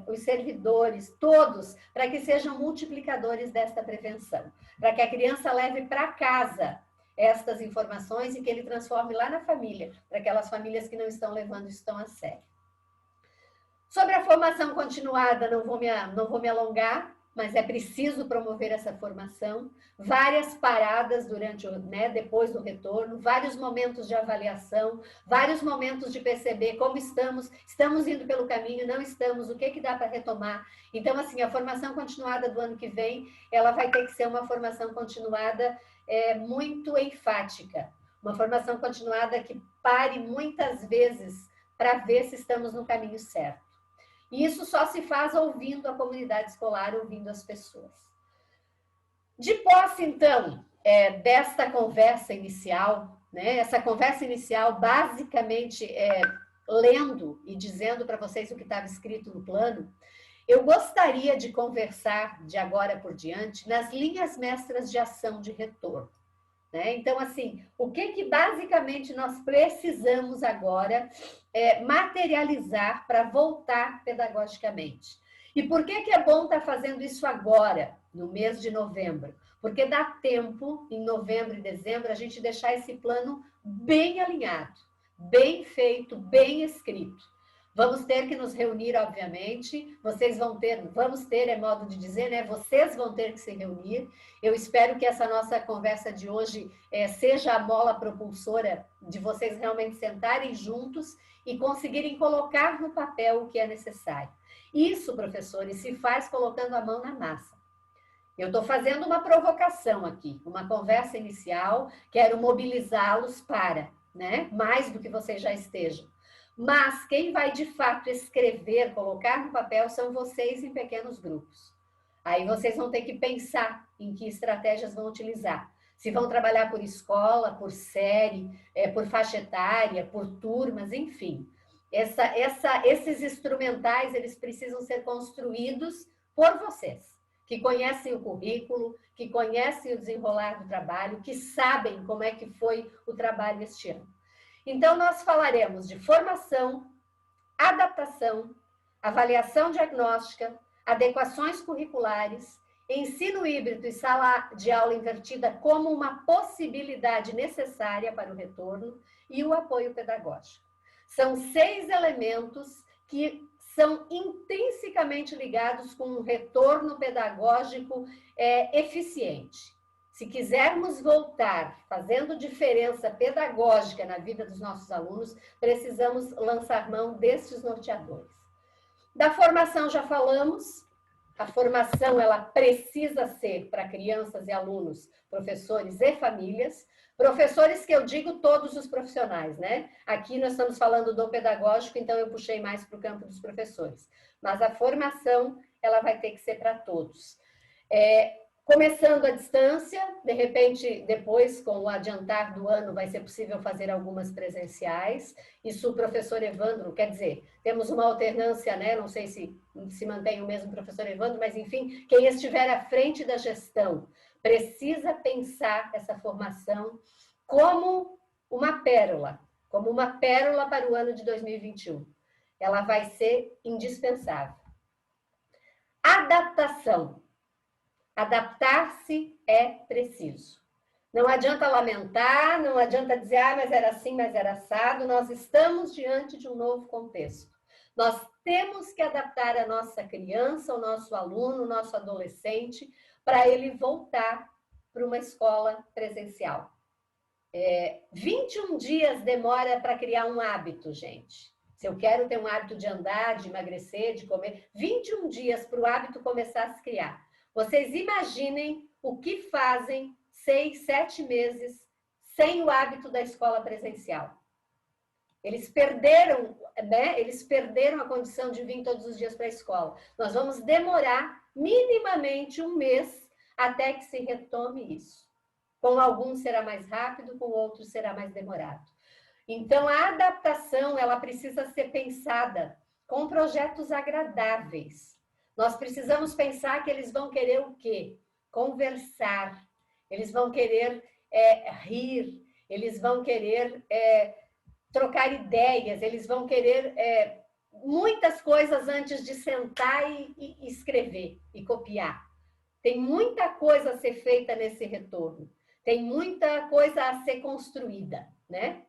os servidores, todos, para que sejam multiplicadores desta prevenção, para que a criança leve para casa estas informações e que ele transforme lá na família, para aquelas famílias que não estão levando isso tão a sério. Sobre a formação continuada, não vou me alongar, mas é preciso promover essa formação. Várias paradas depois do retorno, vários momentos de avaliação, vários momentos de perceber como estamos indo pelo caminho, não estamos, o que dá para retomar. Então, assim, a formação continuada do ano que vem, ela vai ter que ser uma formação continuada muito enfática, uma formação continuada que pare muitas vezes para ver se estamos no caminho certo. E isso só se faz ouvindo a comunidade escolar, ouvindo as pessoas. De posse, então, desta conversa inicial, né? Essa conversa inicial, basicamente, lendo e dizendo para vocês o que estava escrito no plano, eu gostaria de conversar, de agora por diante, nas linhas mestras de ação de retorno. Né? Então, assim, o que basicamente nós precisamos agora materializar para voltar pedagogicamente? E por que é bom estar fazendo isso agora, no mês de novembro? Porque dá tempo, em novembro e dezembro, a gente deixar esse plano bem alinhado, bem feito, bem escrito. Vamos ter que nos reunir, obviamente, vamos ter, é modo de dizer, né? Vocês vão ter que se reunir. Eu espero que essa nossa conversa de hoje seja a mola propulsora de vocês realmente sentarem juntos e conseguirem colocar no papel o que é necessário. Isso, professores, se faz colocando a mão na massa. Eu estou fazendo uma provocação aqui, uma conversa inicial, quero mobilizá-los para, né? Mais do que vocês já estejam. Mas quem vai de fato escrever, colocar no papel, são vocês em pequenos grupos. Aí vocês vão ter que pensar em que estratégias vão utilizar. Se vão trabalhar por escola, por série, por faixa etária, por turmas, enfim. Esses instrumentais, eles precisam ser construídos por vocês, que conhecem o currículo, que conhecem o desenrolar do trabalho, que sabem como é que foi o trabalho este ano. Então, nós falaremos de formação, adaptação, avaliação diagnóstica, adequações curriculares, ensino híbrido e sala de aula invertida como uma possibilidade necessária para o retorno e o apoio pedagógico. São 6 elementos que são intrinsecamente ligados com um retorno pedagógico eficiente. Se quisermos voltar fazendo diferença pedagógica na vida dos nossos alunos, precisamos lançar mão destes norteadores. Da formação já falamos. A formação ela precisa ser para crianças e alunos, professores e famílias. Professores que eu digo todos os profissionais, né? Aqui nós estamos falando do pedagógico, então eu puxei mais para o campo dos professores. Mas a formação ela vai ter que ser para todos. Começando à distância, de repente, depois, com o adiantar do ano, vai ser possível fazer algumas presenciais. Isso o professor Evandro, quer dizer, temos uma alternância, né? Não sei se mantém o mesmo professor Evandro, mas, enfim, quem estiver à frente da gestão precisa pensar essa formação como uma pérola para o ano de 2021. Ela vai ser indispensável. Adaptação. Adaptar-se é preciso. Não adianta lamentar, não adianta dizer, ah, mas era assim, mas era assado. Nós estamos diante de um novo contexto. Nós temos que adaptar a nossa criança, o nosso aluno, o nosso adolescente, para ele voltar para uma escola presencial. 21 dias demora para criar um hábito, gente. Se eu quero ter um hábito de andar, de emagrecer, de comer, 21 dias para o hábito começar a se criar. Vocês imaginem o que fazem 6, 7 meses sem o hábito da escola presencial. Eles perderam, né? Eles perderam a condição de vir todos os dias para a escola. Nós vamos demorar minimamente um mês até que se retome isso. Com alguns será mais rápido, com outros será mais demorado. Então, a adaptação, ela precisa ser pensada com projetos agradáveis. Nós precisamos pensar que eles vão querer o quê? Conversar, eles vão querer rir, eles vão querer trocar ideias, eles vão querer muitas coisas antes de sentar e escrever e copiar. Tem muita coisa a ser feita nesse retorno, tem muita coisa a ser construída, né?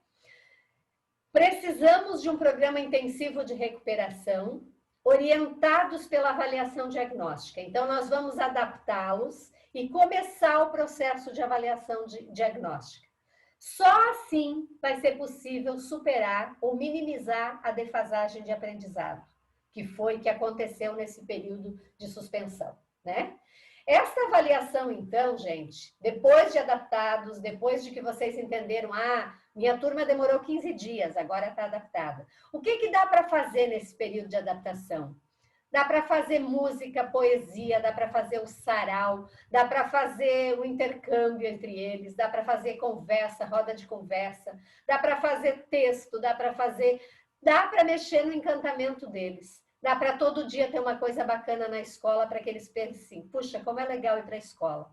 Precisamos de um programa intensivo de recuperação, orientados pela avaliação diagnóstica. Então, nós vamos adaptá-los e começar o processo de avaliação diagnóstica. Só assim vai ser possível superar ou minimizar a defasagem de aprendizado, que aconteceu nesse período de suspensão, né? Essa avaliação, então, gente, depois de adaptados, depois de que vocês entenderam, minha turma demorou 15 dias, agora está adaptada. O que dá para fazer nesse período de adaptação? Dá para fazer música, poesia, dá para fazer o sarau, dá para fazer o intercâmbio entre eles, dá para fazer conversa, roda de conversa, dá para fazer texto, dá para mexer no encantamento deles. Dá para todo dia ter uma coisa bacana na escola para que eles pensem, puxa, como é legal ir para a escola.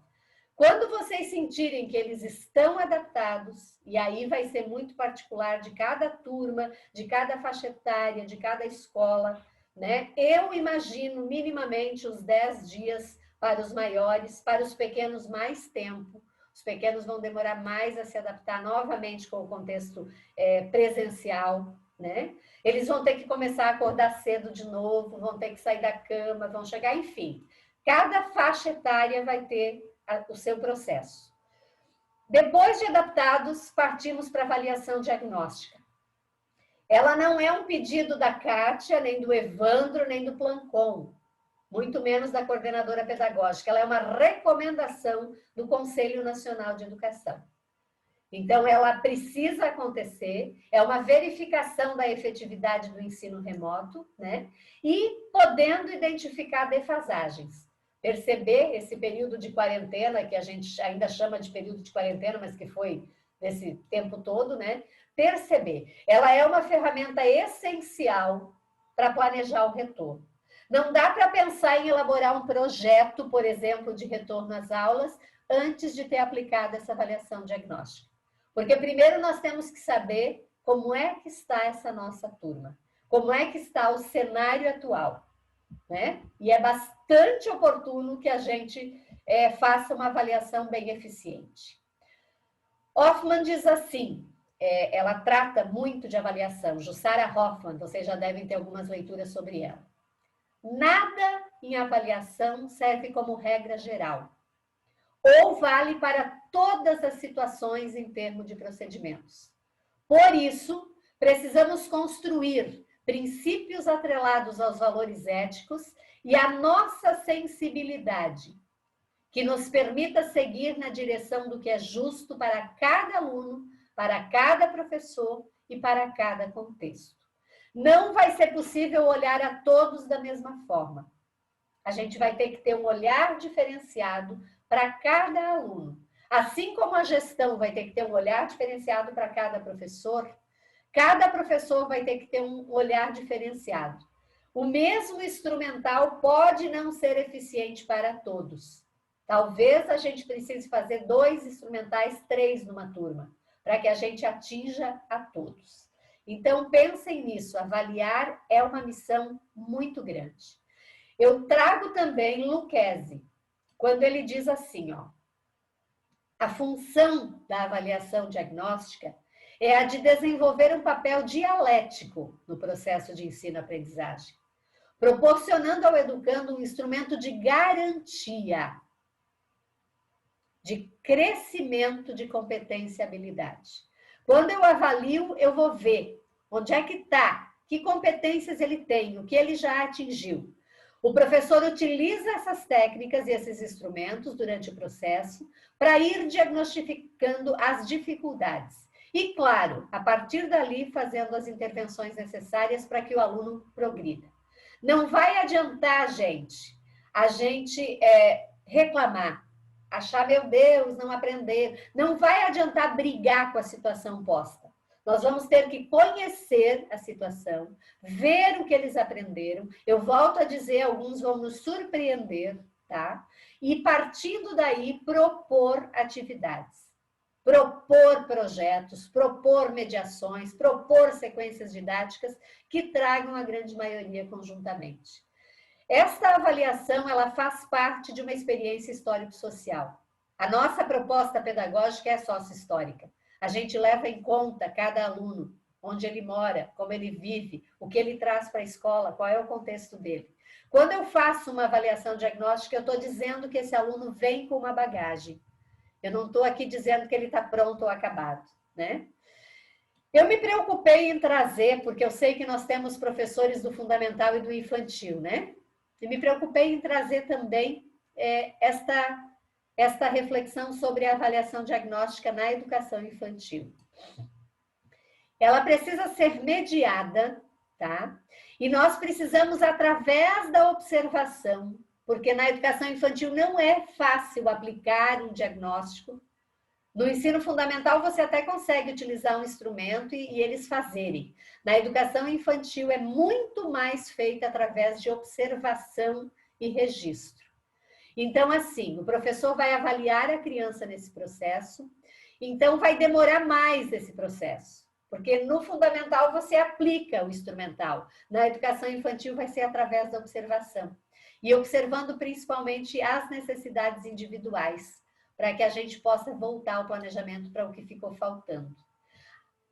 Quando vocês sentirem que eles estão adaptados, e aí vai ser muito particular de cada turma, de cada faixa etária, de cada escola, né? Eu imagino minimamente os 10 dias para os maiores, para os pequenos mais tempo. Os pequenos vão demorar mais a se adaptar novamente com o contexto presencial, né? Eles vão ter que começar a acordar cedo de novo, vão ter que sair da cama, vão chegar, enfim. Cada faixa etária vai ter o seu processo. Depois de adaptados, partimos para a avaliação diagnóstica. Ela não é um pedido da Kátia, nem do Evandro, nem do Plancon, muito menos da coordenadora pedagógica. Ela é uma recomendação do Conselho Nacional de Educação. Então, ela precisa acontecer, é uma verificação da efetividade do ensino remoto, né? E podendo identificar defasagens. Perceber esse período de quarentena, que a gente ainda chama de período de quarentena, mas que foi nesse tempo todo, né? Perceber. Ela é uma ferramenta essencial para planejar o retorno. Não dá para pensar em elaborar um projeto, por exemplo, de retorno às aulas, antes de ter aplicado essa avaliação diagnóstica. Porque primeiro nós temos que saber como é que está essa nossa turma, como é que está o cenário atual, né? E é bastante oportuno que a gente faça uma avaliação bem eficiente. Hoffman diz assim, ela trata muito de avaliação, Jussara Hoffman, vocês já devem ter algumas leituras sobre ela. Nada em avaliação serve como regra geral, ou vale para todas as situações em termos de procedimentos. Por isso, precisamos construir princípios atrelados aos valores éticos e à nossa sensibilidade, que nos permita seguir na direção do que é justo para cada aluno, para cada professor e para cada contexto. Não vai ser possível olhar a todos da mesma forma. A gente vai ter que ter um olhar diferenciado para cada aluno. Assim como a gestão vai ter que ter um olhar diferenciado para cada professor vai ter que ter um olhar diferenciado. O mesmo instrumental pode não ser eficiente para todos. Talvez a gente precise fazer 2 instrumentais, 3 numa turma, para que a gente atinja a todos. Então, pensem nisso, avaliar é uma missão muito grande. Eu trago também Lucchesi. quando ele diz assim, ó, a função da avaliação diagnóstica é a de desenvolver um papel dialético no processo de ensino-aprendizagem, proporcionando ao educando um instrumento de garantia, de crescimento de competência e habilidade. Quando eu avalio, eu vou ver onde é que está, que competências ele tem, o que ele já atingiu. O professor utiliza essas técnicas e esses instrumentos durante o processo para ir diagnosticando as dificuldades. E, claro, a partir dali, fazendo as intervenções necessárias para que o aluno progrida. Não vai adiantar, a gente reclamar, achar, meu Deus, não aprender. Não vai adiantar brigar com a situação posta. Nós vamos ter que conhecer a situação, ver o que eles aprenderam. Eu volto a dizer, alguns vão nos surpreender, tá? E partindo daí, propor atividades. Propor projetos, propor mediações, propor sequências didáticas que tragam a grande maioria conjuntamente. Esta avaliação, ela faz parte de uma experiência histórico-social. A nossa proposta pedagógica é sócio-histórica. A gente leva em conta cada aluno, onde ele mora, como ele vive, o que ele traz para a escola, qual é o contexto dele. Quando eu faço uma avaliação diagnóstica, eu estou dizendo que esse aluno vem com uma bagagem. Eu não estou aqui dizendo que ele está pronto ou acabado, né? Eu me preocupei em trazer, porque eu sei que nós temos professores do fundamental e do infantil, né? E me preocupei em trazer também esta reflexão sobre a avaliação diagnóstica na educação infantil. Ela precisa ser mediada, tá? E nós precisamos, através da observação, porque na educação infantil não é fácil aplicar um diagnóstico. No ensino fundamental, você até consegue utilizar um instrumento e eles fazerem. Na educação infantil, é muito mais feita através de observação e registro. Então, assim, o professor vai avaliar a criança nesse processo, então vai demorar mais esse processo, porque no fundamental você aplica o instrumental, na educação infantil vai ser através da observação, e observando principalmente as necessidades individuais, para que a gente possa voltar ao planejamento para o que ficou faltando.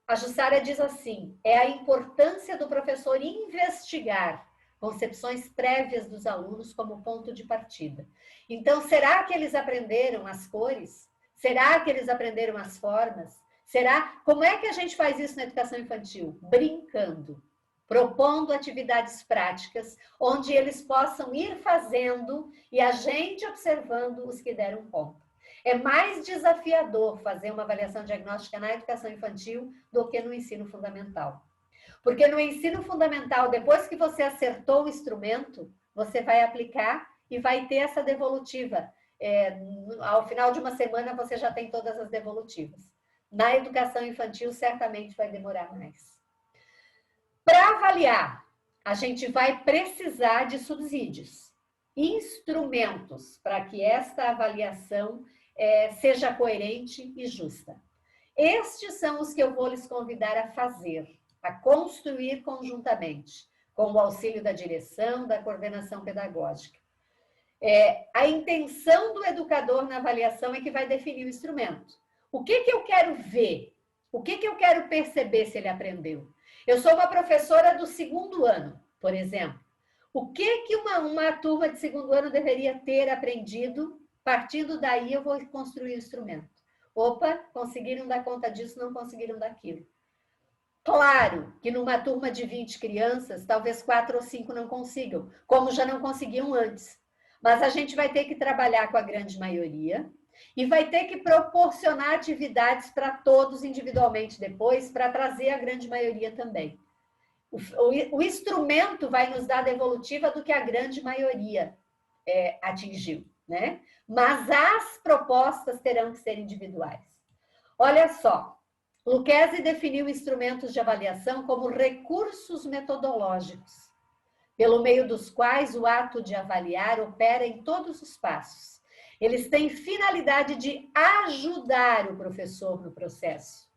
A Jussara diz assim, é a importância do professor investigar concepções prévias dos alunos como ponto de partida. Então, será que eles aprenderam as cores? Será que eles aprenderam as formas? Como é que a gente faz isso na educação infantil? Brincando, propondo atividades práticas, onde eles possam ir fazendo e a gente observando os que deram conta. É mais desafiador fazer uma avaliação diagnóstica na educação infantil do que no ensino fundamental. Porque no ensino fundamental, depois que você acertou o instrumento, você vai aplicar e vai ter essa devolutiva. Ao final de uma semana, você já tem todas as devolutivas. Na educação infantil, certamente vai demorar mais. Para avaliar, a gente vai precisar de subsídios, instrumentos para que esta avaliação seja coerente e justa. Estes são os que eu vou lhes convidar a fazer, a construir conjuntamente, com o auxílio da direção, da coordenação pedagógica. A intenção do educador na avaliação é que vai definir o instrumento. O que eu quero ver? O que eu quero perceber se ele aprendeu? Eu sou uma professora do segundo ano, por exemplo. O que uma turma de segundo ano deveria ter aprendido? Partindo daí, eu vou construir o instrumento. Opa, conseguiram dar conta disso, não conseguiram daquilo. Claro que numa turma de 20 crianças, talvez 4 ou 5 não consigam, como já não conseguiam antes. Mas a gente vai ter que trabalhar com a grande maioria e vai ter que proporcionar atividades para todos individualmente depois, para trazer a grande maioria também. O instrumento vai nos dar a devolutiva do que a grande maioria atingiu, né? Mas as propostas terão que ser individuais. Olha só, Lucchesi definiu instrumentos de avaliação como recursos metodológicos, pelo meio dos quais o ato de avaliar opera em todos os passos. Eles têm finalidade de ajudar o professor no processo.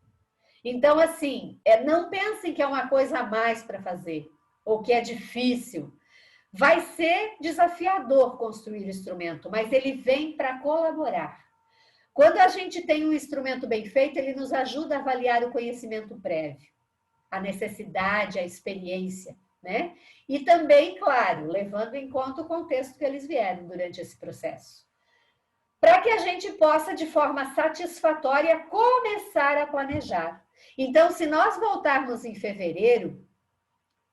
Então, assim, não pensem que é uma coisa a mais para fazer, ou que é difícil. Vai ser desafiador construir o instrumento, mas ele vem para colaborar. Quando a gente tem um instrumento bem feito, ele nos ajuda a avaliar o conhecimento prévio, a necessidade, a experiência, né? E também, claro, levando em conta o contexto que eles vieram durante esse processo. Para que a gente possa, de forma satisfatória, começar a planejar. Então, se nós voltarmos em fevereiro,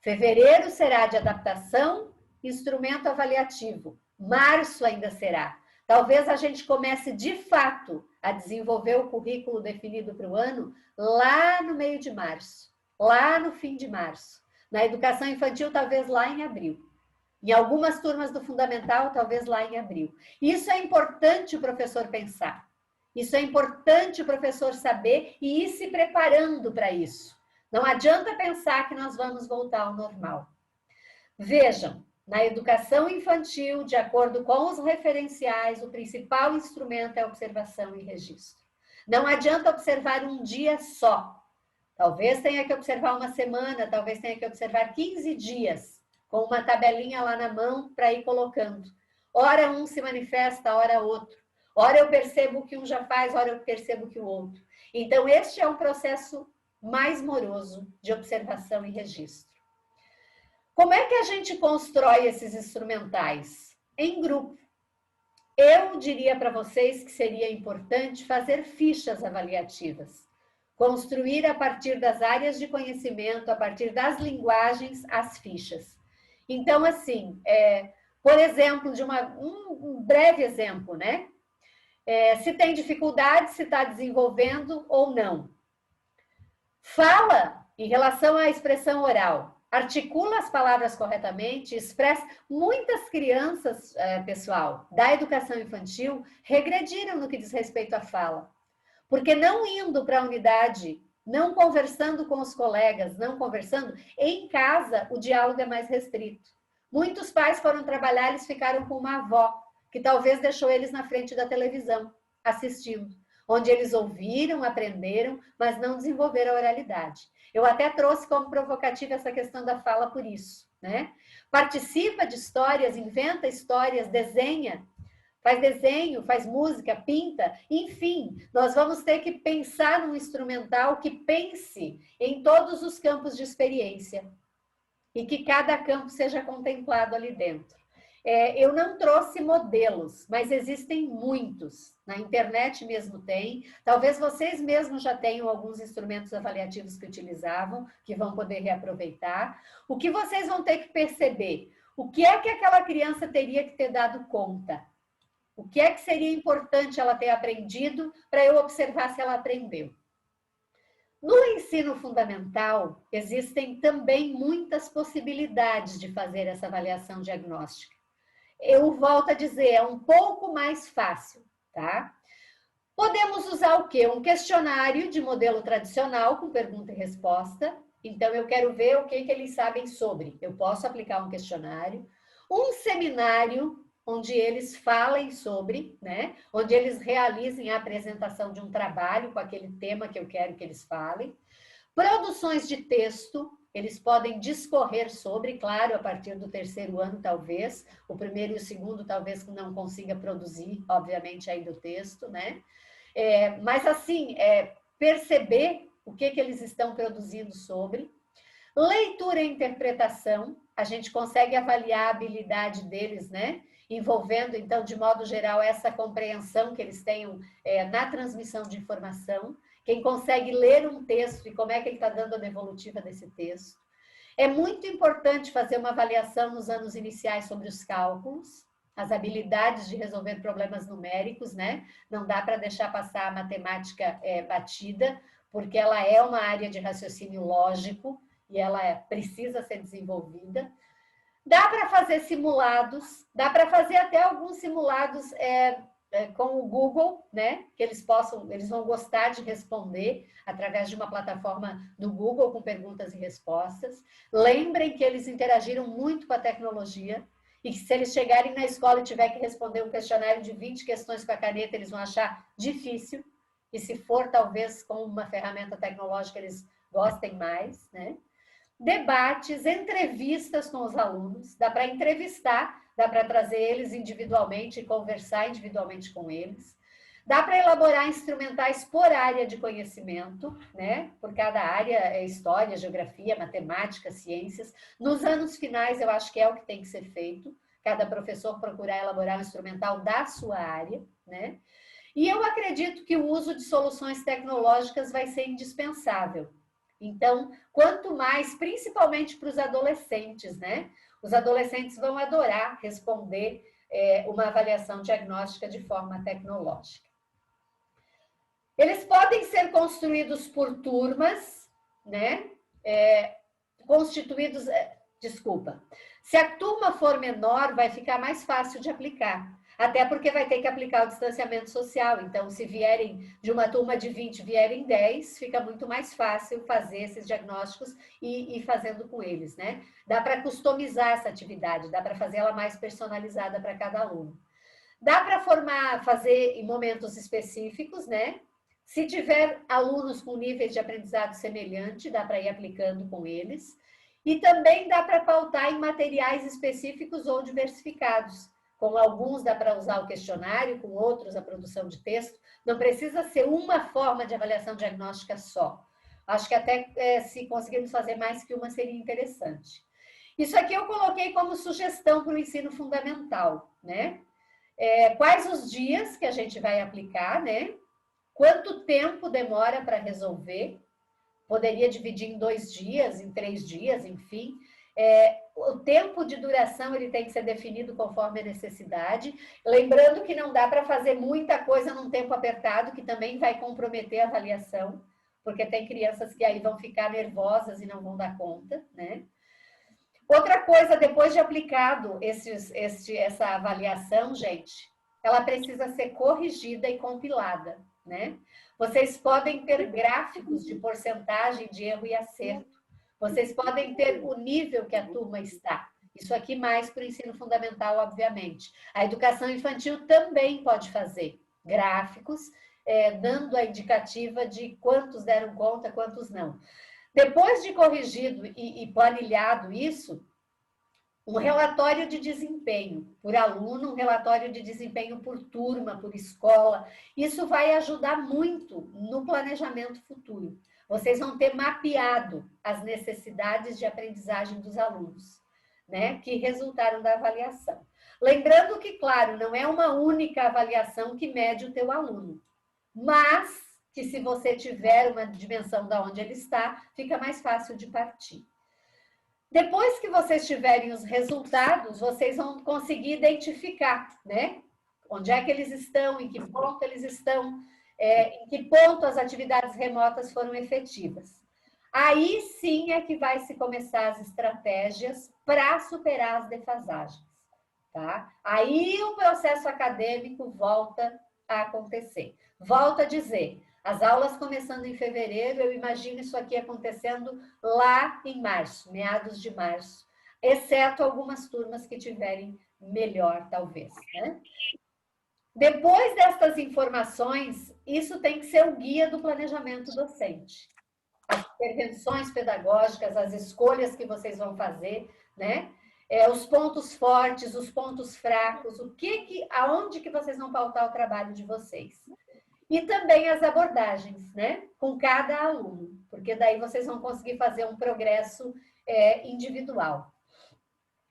fevereiro será de adaptação, instrumento avaliativo. Março ainda será. Talvez a gente comece de fato a desenvolver o currículo definido para o ano lá no meio de março, lá no fim de março. Na educação infantil, talvez lá em abril. Em algumas turmas do fundamental, talvez lá em abril. Isso é importante o professor pensar. Isso é importante o professor saber e ir se preparando para isso. Não adianta pensar que nós vamos voltar ao normal. Vejam, na educação infantil, de acordo com os referenciais, o principal instrumento é a observação e registro. Não adianta observar um dia só. Talvez tenha que observar uma semana, talvez tenha que observar 15 dias, com uma tabelinha lá na mão para ir colocando. Ora um se manifesta, ora outro. Ora eu percebo que um já faz, ora eu percebo que o outro. Então, este é um processo mais moroso de observação e registro. Como é que a gente constrói esses instrumentais? Em grupo. Eu diria para vocês que seria importante fazer fichas avaliativas. Construir a partir das áreas de conhecimento, a partir das linguagens, as fichas. Então, assim, por exemplo, um breve exemplo, né? Se tem dificuldade, se está desenvolvendo ou não. Fala em relação à expressão oral. Articula as palavras corretamente, expressa. Muitas crianças, pessoal, da educação infantil, regrediram no que diz respeito à fala. Porque não indo para a unidade, não conversando com os colegas, não conversando, em casa o diálogo é mais restrito. Muitos pais foram trabalhar, eles ficaram com uma avó, que talvez deixou eles na frente da televisão, assistindo, onde eles ouviram, aprenderam, mas não desenvolveram a oralidade. Eu até trouxe como provocativa essa questão da fala por isso, né? Participa de histórias, inventa histórias, desenha, faz desenho, faz música, pinta, enfim, nós vamos ter que pensar num instrumental que pense em todos os campos de experiência e que cada campo seja contemplado ali dentro. Eu não trouxe modelos, mas existem muitos. Na internet mesmo tem. Talvez vocês mesmos já tenham alguns instrumentos avaliativos que utilizavam, que vão poder reaproveitar. O que vocês vão ter que perceber? O que é que aquela criança teria que ter dado conta? O que é que seria importante ela ter aprendido para eu observar se ela aprendeu? No ensino fundamental, existem também muitas possibilidades de fazer essa avaliação diagnóstica. Eu volto a dizer, é um pouco mais fácil, tá? Podemos usar o quê? Um questionário de modelo tradicional com pergunta e resposta. Então, eu quero ver o que eles sabem sobre. Eu posso aplicar um questionário. Um seminário onde eles falem sobre, né? Onde eles realizem a apresentação de um trabalho com aquele tema que eu quero que eles falem. Produções de texto, eles podem discorrer sobre, claro, a partir do terceiro ano, talvez. O primeiro e o segundo, talvez, não consiga produzir, obviamente, ainda o texto, né? Mas, assim, perceber o que eles estão produzindo sobre. Leitura e interpretação, a gente consegue avaliar a habilidade deles, né? Envolvendo, então, de modo geral, essa compreensão que eles tenham na transmissão de informação. Quem consegue ler um texto e como é que ele está dando a devolutiva desse texto. É muito importante fazer uma avaliação nos anos iniciais sobre os cálculos, as habilidades de resolver problemas numéricos, né? Não dá para deixar passar a matemática batida, porque ela é uma área de raciocínio lógico e ela precisa ser desenvolvida. Dá para fazer simulados, dá para fazer até alguns simulados com o Google, né? Que eles vão gostar de responder através de uma plataforma do Google com perguntas e respostas. Lembrem que eles interagiram muito com a tecnologia e que se eles chegarem na escola e tiver que responder um questionário de 20 questões com a caneta, eles vão achar difícil. E se for, talvez, com uma ferramenta tecnológica, eles gostem mais, né? debates, entrevistas com os alunos, dá para entrevistar, dá para trazer eles individualmente e conversar individualmente com eles. Dá para elaborar instrumentais por área de conhecimento, né? Por cada área, é história, geografia, matemática, ciências. Nos anos finais, eu acho que é o que tem que ser feito. Cada professor procurar elaborar um instrumental da sua área, né? E eu acredito que o uso de soluções tecnológicas vai ser indispensável. Então, quanto mais, principalmente para os adolescentes, né? Os adolescentes vão adorar responder uma avaliação diagnóstica de forma tecnológica. Eles podem ser construídos por turmas, né? Constituídos, desculpa. Se a turma for menor, vai ficar mais fácil de aplicar. Até porque vai ter que aplicar o distanciamento social. Então, se vierem de uma turma de 20, vierem 10, fica muito mais fácil fazer esses diagnósticos e ir fazendo com eles, né? Dá para customizar essa atividade, dá para fazer ela mais personalizada para cada aluno. Dá para fazer em momentos específicos, né? Se tiver alunos com níveis de aprendizado semelhante, dá para ir aplicando com eles. E também dá para pautar em materiais específicos ou diversificados. Com alguns dá para usar o questionário, com outros a produção de texto. Não precisa ser uma forma de avaliação diagnóstica só. Acho que até se conseguirmos fazer mais que uma seria interessante. Isso aqui eu coloquei como sugestão para o ensino fundamental, né? Quais os dias que a gente vai aplicar, né? Quanto tempo demora para resolver? Poderia dividir em 2 dias, em 3 dias, enfim. O tempo de duração ele tem que ser definido conforme a necessidade. Lembrando que não dá para fazer muita coisa num tempo apertado, que também vai comprometer a avaliação, porque tem crianças que aí vão ficar nervosas e não vão dar conta, né? Outra coisa, depois de aplicado essa avaliação, gente, ela precisa ser corrigida e compilada, né? Vocês podem ter gráficos de porcentagem de erro e acerto. Vocês podem ter o nível que a turma está. Isso aqui mais para o ensino fundamental, obviamente. A educação infantil também pode fazer gráficos, dando a indicativa de quantos deram conta, quantos não. Depois de corrigido e planilhado isso, um relatório de desempenho por aluno, um relatório de desempenho por turma, por escola, isso vai ajudar muito no planejamento futuro. Vocês vão ter mapeado as necessidades de aprendizagem dos alunos, né, que resultaram da avaliação. Lembrando que, claro, não é uma única avaliação que mede o teu aluno, mas que se você tiver uma dimensão de onde ele está, fica mais fácil de partir. Depois que vocês tiverem os resultados, vocês vão conseguir identificar, né? Onde é que eles estão, em que ponto eles estão, em que ponto as atividades remotas foram efetivas. Aí sim é que vai se começar as estratégias para superar as defasagens, tá? Aí o processo acadêmico volta a acontecer. Volto a dizer, as aulas começando em fevereiro, eu imagino isso aqui acontecendo lá em março, meados de março, exceto algumas turmas que tiverem melhor, talvez, né? Depois destas informações, isso tem que ser o guia do planejamento docente. As intervenções pedagógicas, as escolhas que vocês vão fazer, né? Os pontos fortes, os pontos fracos, aonde que vocês vão pautar o trabalho de vocês. E também as abordagens, né? Com cada aluno, porque daí vocês vão conseguir fazer um progresso individual.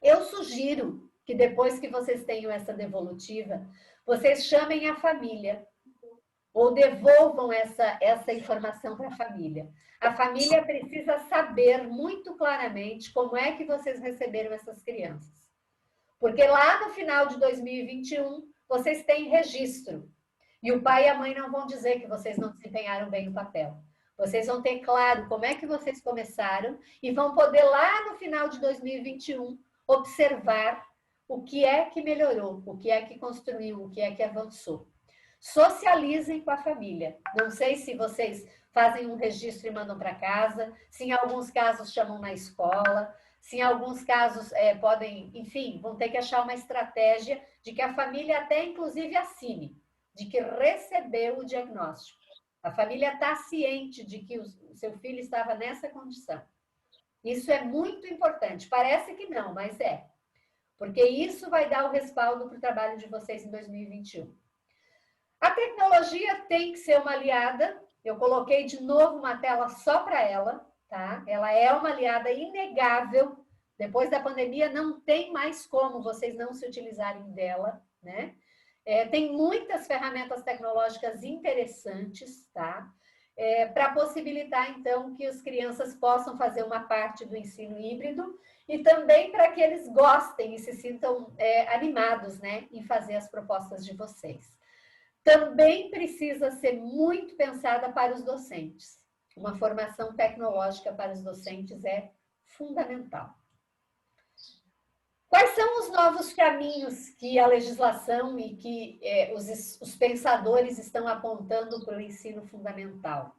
Eu sugiro que depois que vocês tenham essa devolutiva, vocês chamem a família ou devolvam essa informação para a família. A família precisa saber muito claramente como é que vocês receberam essas crianças. Porque lá no final de 2021, vocês têm registro. E o pai e a mãe não vão dizer que vocês não desempenharam bem o papel. Vocês vão ter claro como é que vocês começaram e vão poder lá no final de 2021 observar o que é que melhorou, o que é que construiu, o que é que avançou. Socializem com a família. Não sei se vocês fazem um registro e mandam para casa, se em alguns casos chamam na escola, se em alguns casos podem, enfim, vão ter que achar uma estratégia de que a família até inclusive assine, de que recebeu o diagnóstico. A família está ciente de que o seu filho estava nessa condição. Isso é muito importante. Parece que não, mas é. Porque isso vai dar o respaldo para o trabalho de vocês em 2021. A tecnologia tem que ser uma aliada. Eu coloquei de novo uma tela só para ela, tá? Ela é uma aliada inegável. Depois da pandemia, não tem mais como vocês não se utilizarem dela, né? Tem muitas ferramentas tecnológicas interessantes, tá? Para possibilitar, então, que as crianças possam fazer uma parte do ensino híbrido e também para que eles gostem e se sintam animados, né, em fazer as propostas de vocês. Também precisa ser muito pensada para os docentes. Uma formação tecnológica para os docentes é fundamental. Quais são os novos caminhos que a legislação e que os pensadores estão apontando para o ensino fundamental?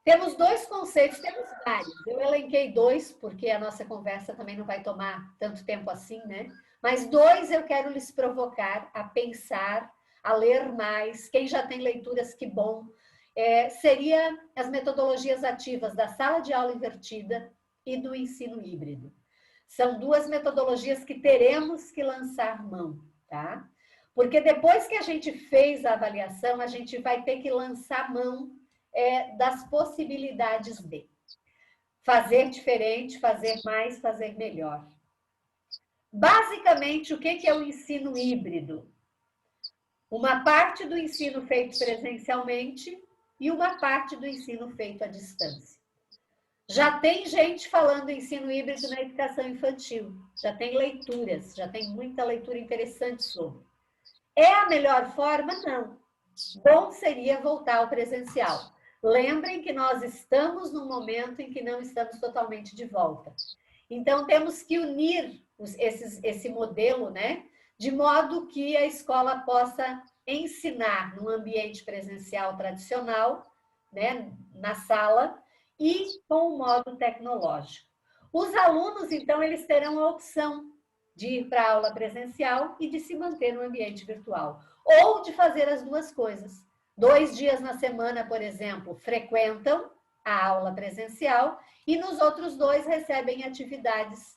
Temos dois conceitos, temos vários. Eu elenquei dois, porque a nossa conversa também não vai tomar tanto tempo assim, né? Mas dois eu quero lhes provocar a pensar, a ler mais. Quem já tem leituras, que bom. Seria as metodologias ativas da sala de aula invertida e do ensino híbrido. São duas metodologias que teremos que lançar mão, tá? Porque depois que a gente fez a avaliação, a gente vai ter que lançar mão das possibilidades de fazer diferente, fazer mais, fazer melhor. Basicamente, o que é o ensino híbrido? Uma parte do ensino feito presencialmente e uma parte do ensino feito à distância. Já tem gente falando ensino híbrido na educação infantil, já tem leituras, já tem muita leitura interessante sobre. É a melhor forma? Não. Bom seria voltar ao presencial. Lembrem que nós estamos num momento em que não estamos totalmente de volta. Então, temos que unir esse modelo, né? De modo que a escola possa ensinar num ambiente presencial tradicional, né? Na sala, e com o modo tecnológico. Os alunos, então, eles terão a opção de ir para a aula presencial e de se manter no ambiente virtual. Ou de fazer as duas coisas. 2 dias na semana, por exemplo, frequentam a aula presencial e nos outros 2 recebem atividades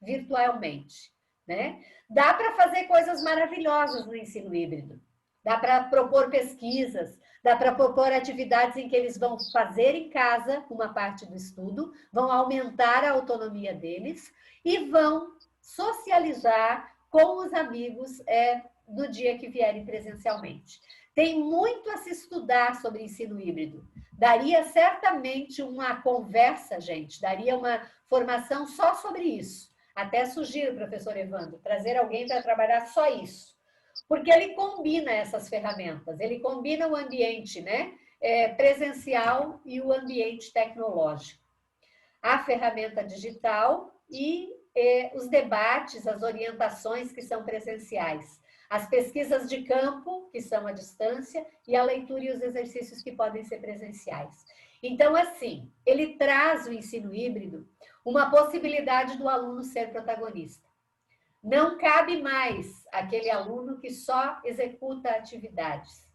virtualmente, né? Dá para fazer coisas maravilhosas no ensino híbrido. Dá para propor pesquisas, dá para propor atividades em que eles vão fazer em casa uma parte do estudo, vão aumentar a autonomia deles e vão socializar com os amigos no dia que vierem presencialmente. Tem muito a se estudar sobre ensino híbrido. Daria certamente uma conversa, gente, daria uma formação só sobre isso. Até sugiro, professor Evandro, trazer alguém para trabalhar só isso. Porque ele combina essas ferramentas, ele combina o ambiente, né, presencial e o ambiente tecnológico. A ferramenta digital e os debates, as orientações que são presenciais. As pesquisas de campo, que são à distância, e a leitura e os exercícios que podem ser presenciais. Então, assim, ele traz o ensino híbrido uma possibilidade do aluno ser protagonista. Não cabe mais aquele aluno que só executa atividades.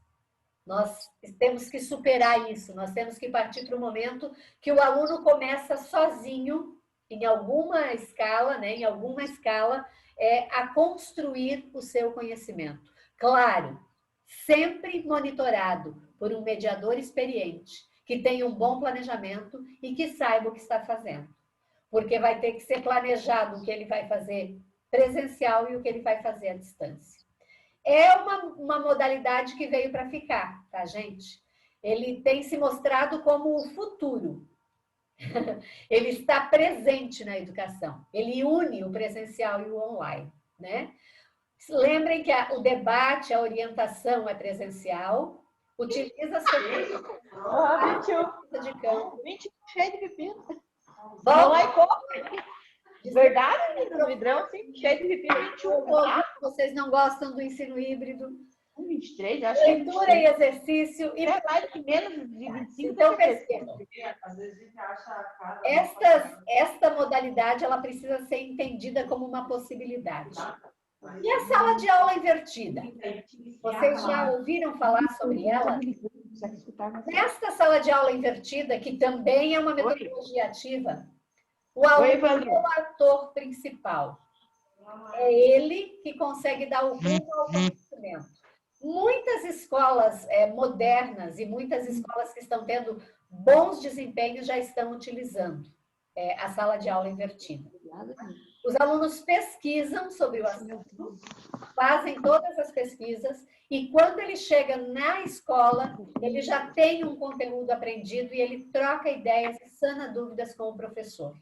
Nós temos que superar isso, nós temos que partir para o momento que o aluno começa sozinho, em alguma escala, né, a construir o seu conhecimento. Claro, sempre monitorado por um mediador experiente, que tenha um bom planejamento e que saiba o que está fazendo. Porque vai ter que ser planejado o que ele vai fazer presencial e o que ele vai fazer à distância. É uma modalidade que veio para ficar, tá, gente? Ele tem se mostrado como o futuro. Ele está presente na educação. Ele une o presencial e o online, né? Lembrem que o debate, a orientação é presencial. Utiliza as ferramentas de campo. 20 cheio de pepino. Não é de verdade, no vidrão, assim, cheio de pepino. 21. Vocês não gostam do ensino híbrido? 23, acho que é 23. Leitura e exercício. E mais que menos de 25. Então, pesquisa. Às vezes a gente acha a cara. Esta modalidade, ela precisa ser entendida como uma possibilidade. E a sala de aula invertida? Vocês já ouviram falar sobre ela? Nesta sala de aula invertida, que também é uma metodologia ativa, O aluno Oi, Evandro. é o ator principal. É ele que consegue dar o rumo ao conhecimento. Muitas escolas modernas e muitas escolas que estão tendo bons desempenhos já estão utilizando a sala de aula invertida. Os alunos pesquisam sobre o assunto, fazem todas as pesquisas, e quando ele chega na escola, ele já tem um conteúdo aprendido e ele troca ideias e sana dúvidas com o professor.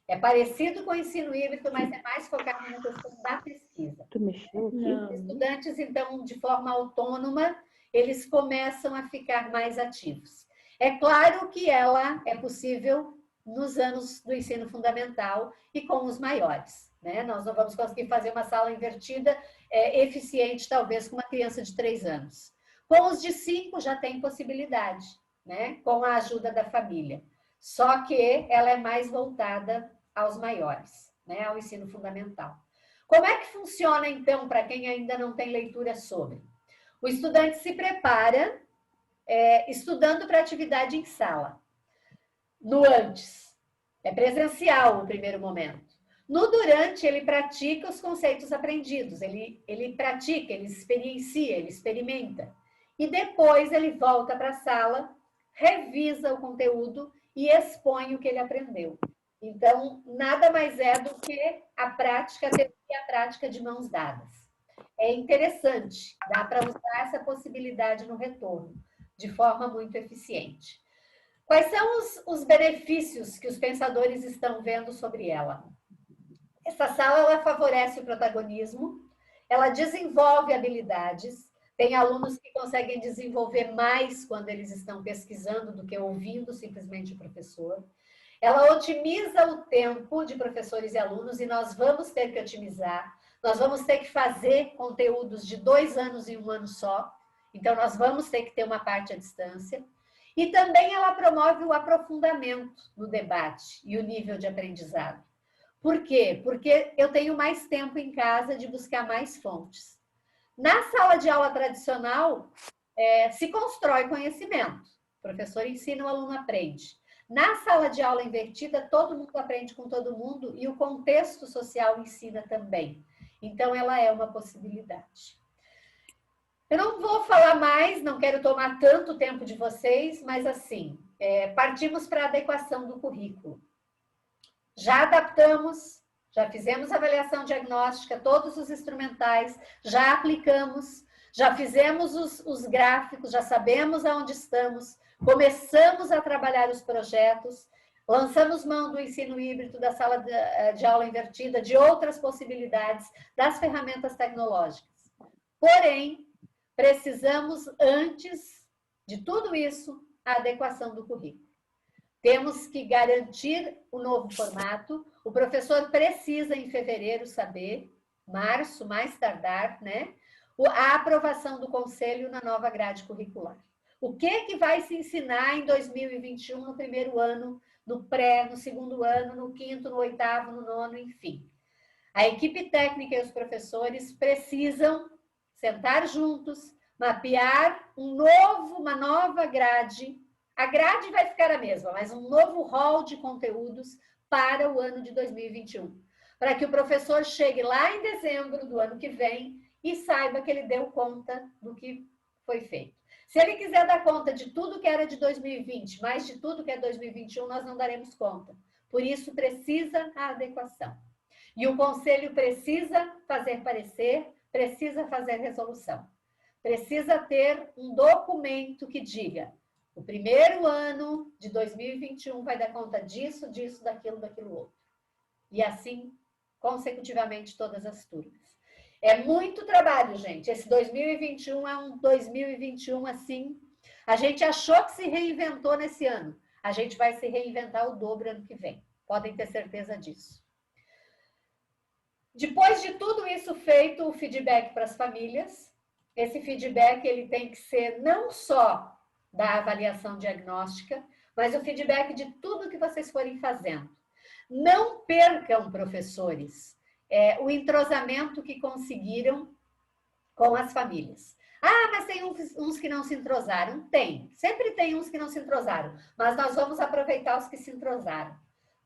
É parecido com o ensino híbrido, mas é mais focado na questão da pesquisa. Os estudantes, então, de forma autônoma, eles começam a ficar mais ativos. É claro que ela é possível nos anos do ensino fundamental e com os maiores, né? Nós não vamos conseguir fazer uma sala invertida eficiente, talvez, com uma criança de 3 anos. Com os de 5 já tem possibilidade, né? Com a ajuda da família. Só que ela é mais voltada aos maiores, né? Ao ensino fundamental. Como é que funciona, então, para quem ainda não tem leitura sobre? O estudante se prepara estudando para atividade em sala. No antes, é presencial o primeiro momento. No durante, ele pratica os conceitos aprendidos, ele pratica, ele experiencia, ele experimenta. E depois ele volta para a sala, revisa o conteúdo e expõe o que ele aprendeu. Então, nada mais é do que a prática, a teoria e a prática de mãos dadas. É interessante, dá para usar essa possibilidade no retorno, de forma muito eficiente. Quais são os benefícios que os pensadores estão vendo sobre ela? Essa sala ela favorece o protagonismo, ela desenvolve habilidades, tem alunos que conseguem desenvolver mais quando eles estão pesquisando do que ouvindo simplesmente o professor. Ela otimiza o tempo de professores e alunos, e nós vamos ter que otimizar. Nós vamos ter que fazer conteúdos de 2 anos em 1 ano só. Então, nós vamos ter que ter uma parte à distância. E também ela promove o aprofundamento no debate e o nível de aprendizado. Por quê? Porque eu tenho mais tempo em casa de buscar mais fontes. Na sala de aula tradicional, se constrói conhecimento. O professor ensina, o aluno aprende. Na sala de aula invertida, todo mundo aprende com todo mundo e o contexto social ensina também. Então, ela é uma possibilidade. Eu não vou falar mais, não quero tomar tanto tempo de vocês, mas assim, partimos para a adequação do currículo. Já adaptamos, já fizemos avaliação diagnóstica, todos os instrumentais, já aplicamos, já fizemos os gráficos, já sabemos aonde estamos, começamos a trabalhar os projetos, lançamos mão do ensino híbrido, da sala de aula invertida, de outras possibilidades, das ferramentas tecnológicas. Porém, precisamos, antes de tudo isso, a adequação do currículo. Temos que garantir o novo formato. O professor precisa, em fevereiro, saber, março, mais tardar, né? A aprovação do conselho na nova grade curricular. O que vai se ensinar em 2021, no primeiro ano, no pré, no segundo ano, no quinto, no oitavo, no nono, enfim. A equipe técnica e os professores precisam sentar juntos, mapear uma nova grade. A grade vai ficar a mesma, mas um novo rol de conteúdos para o ano de 2021. Para que o professor chegue lá em dezembro do ano que vem e saiba que ele deu conta do que foi feito. Se ele quiser dar conta de tudo que era de 2020, mais de tudo que é 2021, nós não daremos conta. Por isso, precisa a adequação. E o conselho precisa fazer parecer, precisa fazer resolução. Precisa ter um documento que diga: o primeiro ano de 2021 vai dar conta disso, disso, daquilo, daquilo outro. E assim, consecutivamente, todas as turmas. É muito trabalho, gente. Esse 2021 é um 2021 assim. A gente achou que se reinventou nesse ano. A gente vai se reinventar o dobro ano que vem. Podem ter certeza disso. Depois de tudo isso feito, o feedback para as famílias. Esse feedback ele tem que ser não só da avaliação diagnóstica, mas o feedback de tudo que vocês forem fazendo. Não percam, professores, o entrosamento que conseguiram com as famílias. Ah, mas tem uns que não se entrosaram. Tem, sempre tem uns que não se entrosaram, mas nós vamos aproveitar os que se entrosaram.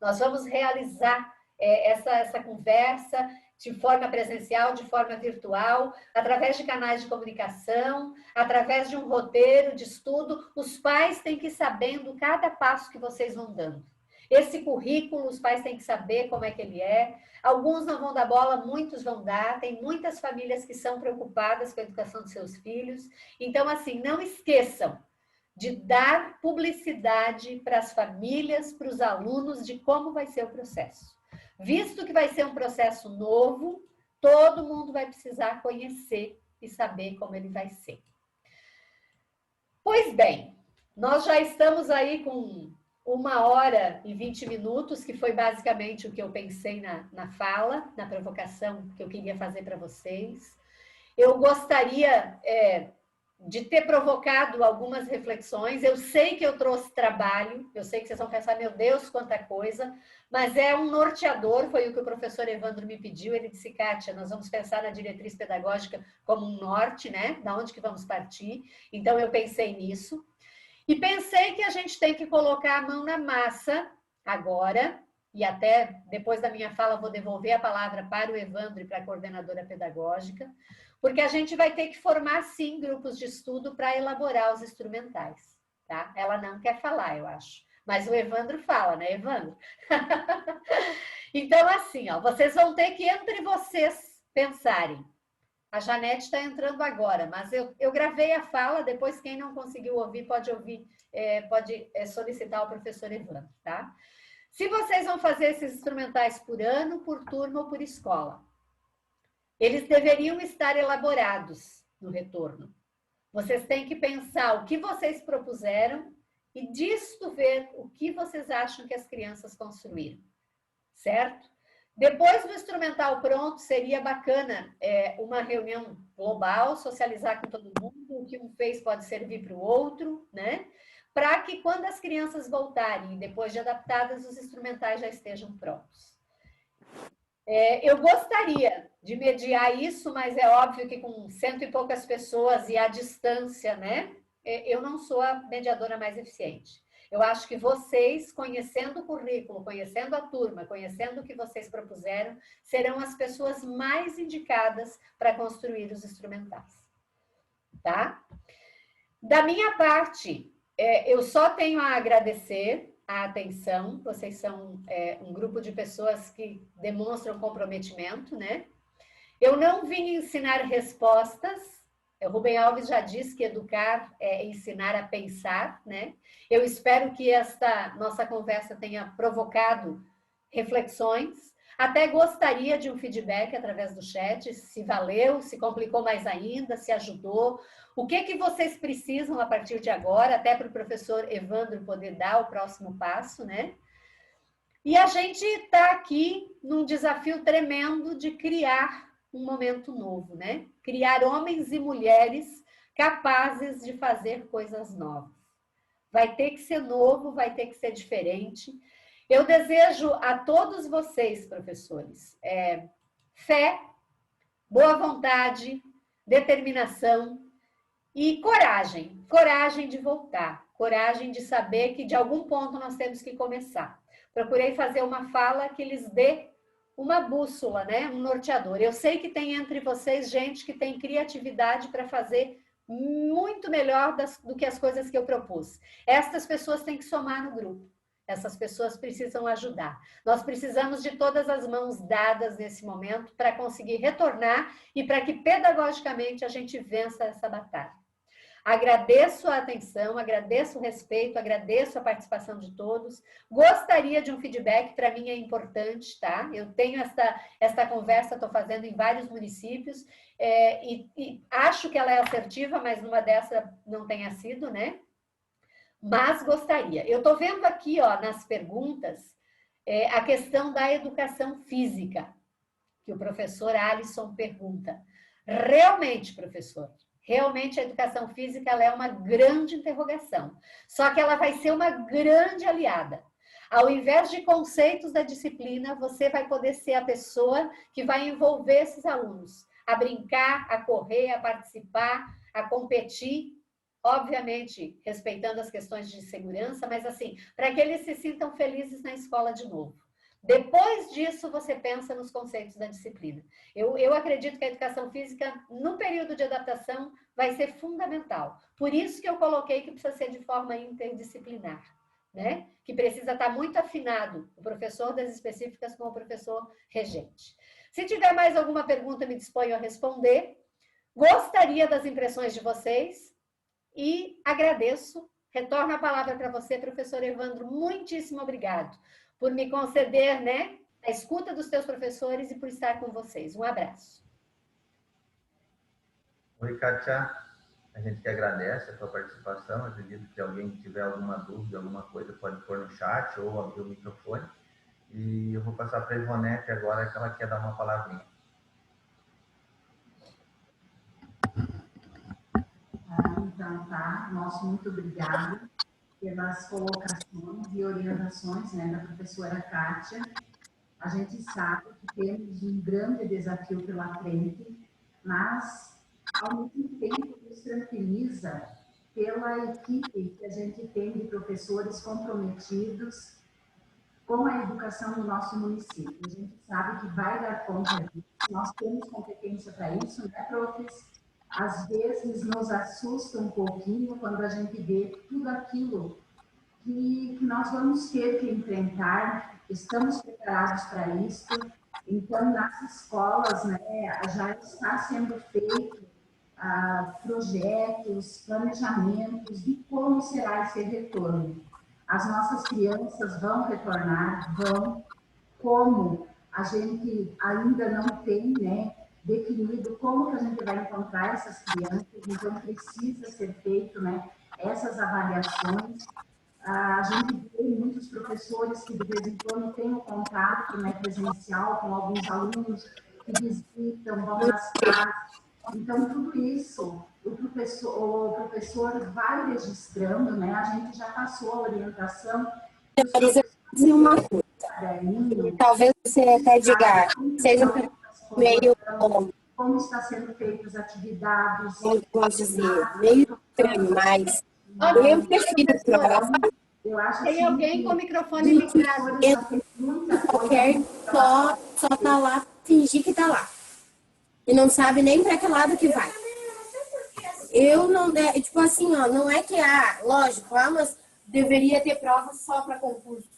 Nós vamos realizar essa conversa de forma presencial, de forma virtual, através de canais de comunicação, através de um roteiro de estudo. Os pais têm que ir sabendo cada passo que vocês vão dando. Esse currículo, os pais têm que saber como é que ele é. Alguns não vão dar bola, muitos vão dar. Tem muitas famílias que são preocupadas com a educação dos seus filhos. Então, assim, não esqueçam de dar publicidade para as famílias, para os alunos, de como vai ser o processo. Visto que vai ser um processo novo, todo mundo vai precisar conhecer e saber como ele vai ser. Pois bem, nós já estamos aí com 1h20, que foi basicamente o que eu pensei na fala, na provocação que eu queria fazer para vocês. Eu gostaria de ter provocado algumas reflexões. Eu sei que eu trouxe trabalho, eu sei que vocês vão pensar, meu Deus, quanta coisa, mas é um norteador, foi o que o professor Evandro me pediu. Ele disse, Kátia, nós vamos pensar na diretriz pedagógica como um norte, né? Da onde que vamos partir? Então, eu pensei nisso. E pensei que a gente tem que colocar a mão na massa agora, e até depois da minha fala vou devolver a palavra para o Evandro e para a coordenadora pedagógica, porque a gente vai ter que formar, sim, grupos de estudo para elaborar os instrumentais, tá? Ela não quer falar, eu acho. Mas o Evandro fala, né, Evandro? Então, assim, ó, vocês vão ter que, entre vocês, pensarem. A Janete está entrando agora, mas eu gravei a fala, depois quem não conseguiu ouvir, pode ouvir, pode solicitar o professor Evandro, tá? Se vocês vão fazer esses instrumentais por ano, por turma ou por escola, eles deveriam estar elaborados no retorno. Vocês têm que pensar o que vocês propuseram e disto ver o que vocês acham que as crianças construíram, certo? Depois do instrumental pronto, seria bacana uma reunião global, socializar com todo mundo, o que um fez pode servir para o outro, né? Para que quando as crianças voltarem, depois de adaptadas, os instrumentais já estejam prontos. Eu gostaria de mediar isso, mas é óbvio que com 100 e poucas pessoas e à distância, né? Eu não sou a mediadora mais eficiente. Eu acho que vocês, conhecendo o currículo, conhecendo a turma, conhecendo o que vocês propuseram, serão as pessoas mais indicadas para construir os instrumentais. Tá? Da minha parte, eu só tenho a agradecer a atenção. Vocês são um grupo de pessoas que demonstram comprometimento, né? Eu não vim ensinar respostas. O Rubem Alves já disse que educar é ensinar a pensar, né? Eu espero que esta nossa conversa tenha provocado reflexões. Até gostaria de um feedback através do chat, se valeu, se complicou mais ainda, se ajudou. O que vocês precisam a partir de agora, até para o professor Evandro poder dar o próximo passo, né? E a gente está aqui num desafio tremendo de criar um momento novo, né? Criar homens e mulheres capazes de fazer coisas novas. Vai ter que ser novo, vai ter que ser diferente. Eu desejo a todos vocês, professores, fé, boa vontade, determinação e coragem. Coragem de voltar, coragem de saber que de algum ponto nós temos que começar. Procurei fazer uma fala que lhes dê uma bússola, né? Um norteador. Eu sei que tem entre vocês gente que tem criatividade para fazer muito melhor do que as coisas que eu propus. Estas pessoas têm que somar no grupo. Essas pessoas precisam ajudar. Nós precisamos de todas as mãos dadas nesse momento para conseguir retornar e para que pedagogicamente a gente vença essa batalha. Agradeço a atenção, agradeço o respeito, agradeço a participação de todos. Gostaria de um feedback, para mim é importante, tá? Eu tenho esta conversa, estou fazendo em vários municípios, e acho que ela é assertiva, mas numa dessa não tenha sido, né? Mas gostaria. Eu estou vendo aqui, ó, nas perguntas, a questão da educação física, que o professor Alisson pergunta. Realmente, professor, realmente a educação física ela é uma grande interrogação. Só que ela vai ser uma grande aliada. Ao invés de conceitos da disciplina, você vai poder ser a pessoa que vai envolver esses alunos a brincar, a correr, a participar, a competir obviamente, respeitando as questões de segurança, mas assim, para que eles se sintam felizes na escola de novo. Depois disso, você pensa nos conceitos da disciplina. Eu acredito que a educação física, no período de adaptação, vai ser fundamental. Por isso que eu coloquei que precisa ser de forma interdisciplinar, né? Que precisa estar muito afinado o professor das específicas com o professor regente. Se tiver mais alguma pergunta, me disponho a responder. Gostaria das impressões de vocês e agradeço. Retorno a palavra para você, professor Evandro. Muitíssimo obrigado por me conceder, né, a escuta dos teus professores e por estar com vocês. Um abraço. Oi, Kátia. A gente que agradece a tua participação. Acredito que alguém que tiver alguma dúvida, alguma coisa, pode pôr no chat ou abrir o microfone. E eu vou passar para a Ivonete agora, que ela quer dar uma palavrinha. Então, tá. Nosso muito obrigado pelas colocações e orientações, né, da professora Kátia. A gente sabe que temos um grande desafio pela frente, mas, ao mesmo tempo, nos tranquiliza pela equipe que a gente tem de professores comprometidos com a educação do nosso município. A gente sabe que vai dar conta disso, nós temos competência para isso, né, professor? Às vezes nos assusta um pouquinho quando a gente vê tudo aquilo que nós vamos ter que enfrentar, estamos preparados para isso. Então, nas escolas, né, já está sendo feito projetos, planejamentos de como será esse retorno. As nossas crianças vão retornar, vão, como a gente ainda não tem, né, definido como que a gente vai encontrar essas crianças, então precisa ser feito, né, essas avaliações. A gente vê muitos professores que de vez em quando têm um contato, né, presencial com alguns alunos que visitam, vão nas casas. Então, tudo isso o professor vai registrando, né? A gente já passou a orientação. Marisa, dizer uma coisa. Talvez você até diga, seja meio, como está sendo feitas as atividades. como posso dizer, meio estranho, mas eu prefiro prova. Eu acho Tem alguém com o microfone ligado. Qualquer só tá lá, fingir que tá lá. E não sabe nem para que lado que vai. Eu não, tipo assim, ó, não é que, lógico, mas deveria ter prova só para concurso.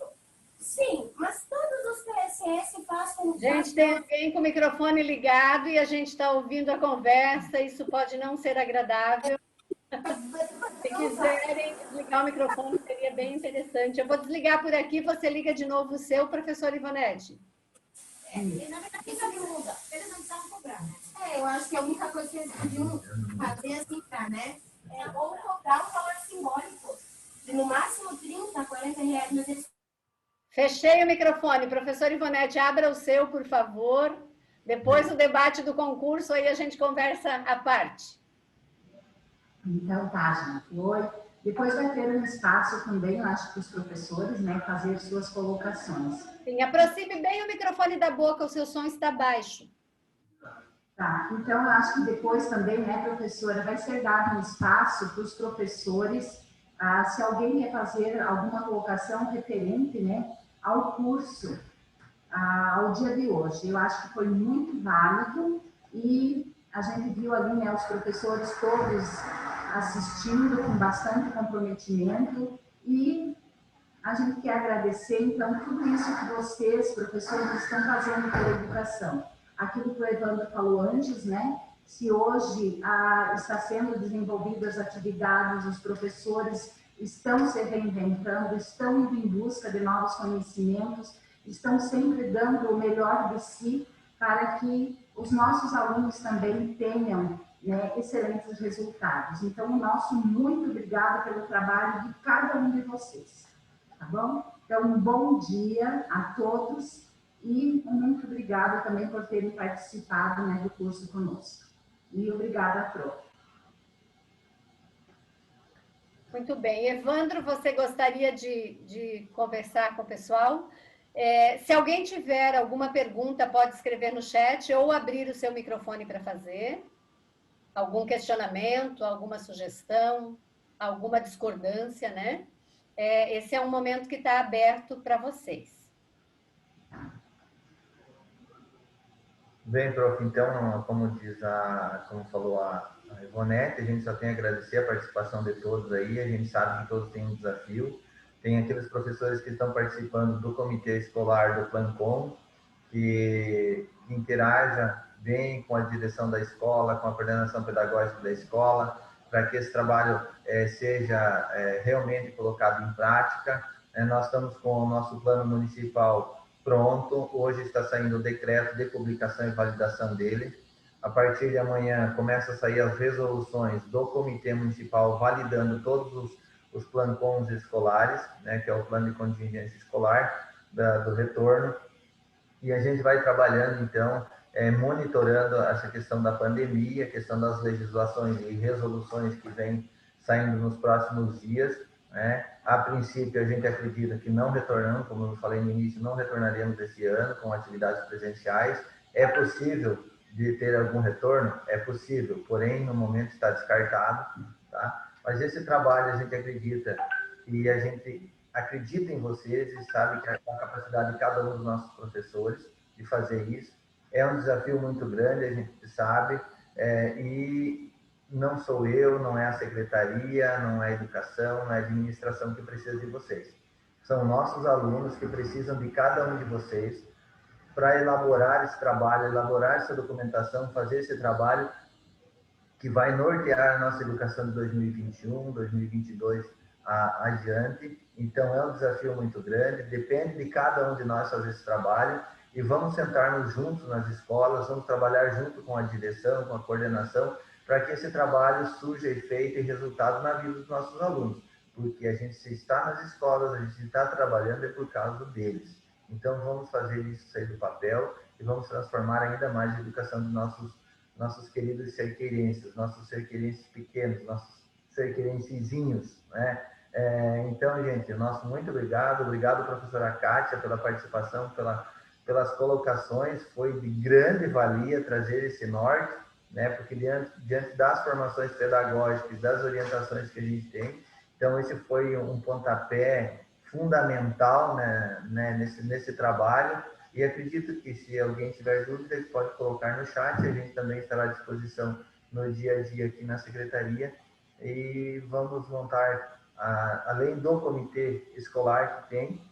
Sim, mas todos os PSS fazem... Gente, tem alguém com o microfone ligado e a gente está ouvindo a conversa, isso pode não ser agradável. Se quiserem desligar o microfone, seria bem interessante. Eu vou desligar por aqui, você liga de novo o seu, professor Ivonete. Na verdade, isso não muda. Eles não precisavam cobrar, né? Eu acho que a única coisa que eles podiam fazer assim, né? É ou cobrar um valor simbólico. De no máximo 30, 40 reais, mas eles... Fechei o microfone. Professor Ivonete, abra o seu, por favor. Depois do debate do concurso, aí a gente conversa à parte. Então, tá, gente. Oi. Depois vai ter um espaço também, eu acho, para os professores, né, fazer suas colocações. Sim, aproxime bem o microfone da boca, o seu som está baixo. Tá, então eu acho que depois também, né, professora, vai ser dado um espaço para os professores, se alguém quer fazer alguma colocação referente, né, ao curso, ao dia de hoje. Eu acho que foi muito válido e a gente viu ali, né, os professores todos assistindo com bastante comprometimento e a gente quer agradecer, então, tudo isso que vocês, professores, estão fazendo pela educação. Aquilo que o Evandro falou antes, né? Se hoje está sendo desenvolvidas as atividades, os professores estão se reinventando, estão indo em busca de novos conhecimentos, estão sempre dando o melhor de si para que os nossos alunos também tenham, né, excelentes resultados. Então, o nosso muito obrigado pelo trabalho de cada um de vocês. Tá bom? Então, um bom dia a todos e muito obrigada também por terem participado, né, do curso conosco. E obrigada, Pro. Muito bem. Evandro, você gostaria de conversar com o pessoal? Se alguém tiver alguma pergunta, pode escrever no chat ou abrir o seu microfone para fazer. Algum questionamento, alguma sugestão? alguma discordância, né? Esse é um momento que está aberto para vocês. Bem, prof, então, como falou a Ivonete, a gente só tem a agradecer a participação de todos aí, a gente sabe que todos têm um desafio, tem aqueles professores que estão participando do comitê escolar do Plancom, que interaja bem com a direção da escola, com a coordenação pedagógica da escola, para que esse trabalho seja realmente colocado em prática. Nós estamos com o nosso plano municipal pronto, hoje está saindo o decreto de publicação e validação dele. A partir de amanhã começa a sair as resoluções do comitê municipal validando todos os plancons escolares, né, que é o plano de contingência escolar do retorno. E a gente vai trabalhando, então, monitorando essa questão da pandemia, a questão das legislações e resoluções que vêm saindo nos próximos dias, né? A princípio, a gente acredita que não retornamos, como eu falei no início, não retornaremos esse ano com atividades presenciais. É possível de ter algum retorno? É possível, porém, no momento está descartado, tá? Mas esse trabalho a gente acredita, e a gente acredita em vocês e sabe que a capacidade de cada um dos nossos professores de fazer isso é um desafio muito grande, a gente sabe, e não sou eu, não é a secretaria, não é a educação, não é a administração que precisa de vocês. São nossos alunos que precisam de cada um de vocês para elaborar esse trabalho, elaborar essa documentação, fazer esse trabalho que vai nortear a nossa educação de 2021, 2022 adiante. Então, é um desafio muito grande, depende de cada um de nós fazer esse trabalho e vamos sentarmos juntos nas escolas, vamos trabalhar junto com a direção, com a coordenação, para que esse trabalho surja efeito e resultado na vida dos nossos alunos, porque a gente está nas escolas, a gente está trabalhando é por causa deles. Então, vamos fazer isso sair do papel e vamos transformar ainda mais a educação de nossos queridos cerqueirenses, nossos cerqueirenses pequenos, nossos cerqueirensezinhos, né? Então, gente, nosso muito obrigado, professora Kátia, pela participação, pelas colocações, foi de grande valia trazer esse norte, né? Porque diante das formações pedagógicas, das orientações que a gente tem, então esse foi um pontapé fundamental, né, nesse trabalho. E acredito que se alguém tiver dúvida, ele pode colocar no chat, a gente também estará à disposição no dia a dia aqui na secretaria. E vamos montar, além do comitê escolar que tem,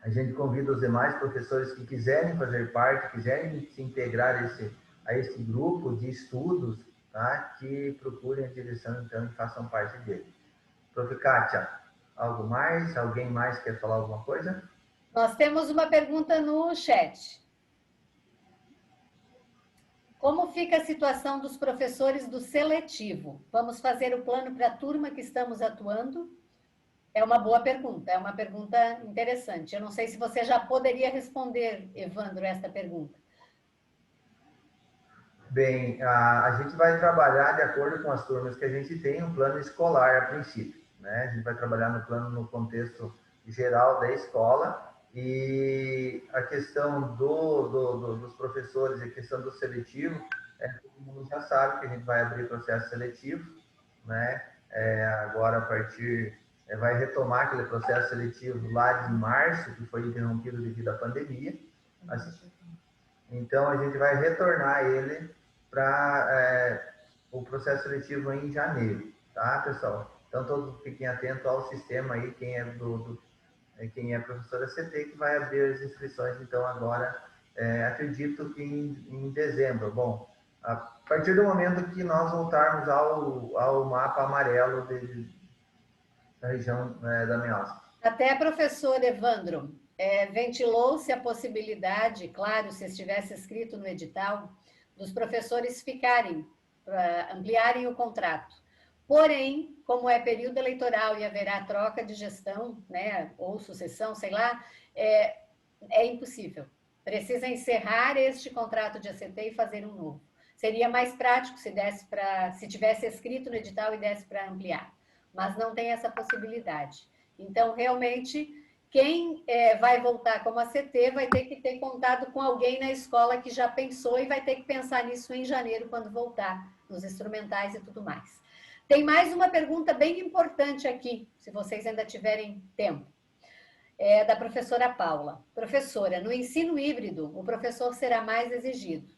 a gente convida os demais professores que quiserem fazer parte, quiserem se integrar a esse grupo de estudos, tá? Que procurem a direção, então, e façam parte dele. Prof. Kátia, algo mais? Alguém mais quer falar alguma coisa? Nós temos uma pergunta no chat. Como fica a situação dos professores do seletivo? Vamos fazer o plano para a turma que estamos atuando? É uma boa pergunta, é uma pergunta interessante. Eu não sei se você já poderia responder, Evandro, esta pergunta. Bem, a gente vai trabalhar de acordo com as turmas que a gente tem, um plano escolar a princípio, né? A gente vai trabalhar no contexto geral da escola. E a questão dos professores, a questão do seletivo, todo mundo já sabe que a gente vai abrir processo seletivo, né? Agora, a partir, vai retomar aquele processo seletivo lá de março, que foi interrompido devido à pandemia. Então, a gente vai retornar ele para o processo seletivo em janeiro, tá, pessoal? Então, todos fiquem atentos ao sistema aí, quem é professora CT, que vai abrir as inscrições, então, agora, acredito que em dezembro. Bom, a partir do momento que nós voltarmos ao mapa amarelo da região da Meosp. Até, professor Evandro, ventilou-se a possibilidade, claro, se estivesse escrito no edital, dos professores ficarem, ampliarem o contrato. Porém, como é período eleitoral e haverá troca de gestão, né, ou sucessão, sei lá, é impossível. Precisa encerrar este contrato de ACT e fazer um novo. Seria mais prático se tivesse escrito no edital e desse para ampliar. Mas não tem essa possibilidade. Então, realmente, quem vai voltar como ACT vai ter que ter contato com alguém na escola que já pensou e vai ter que pensar nisso em janeiro, quando voltar, nos instrumentais e tudo mais. Tem mais uma pergunta bem importante aqui, se vocês ainda tiverem tempo. É da professora Paula. Professora, no ensino híbrido, o professor será mais exigido.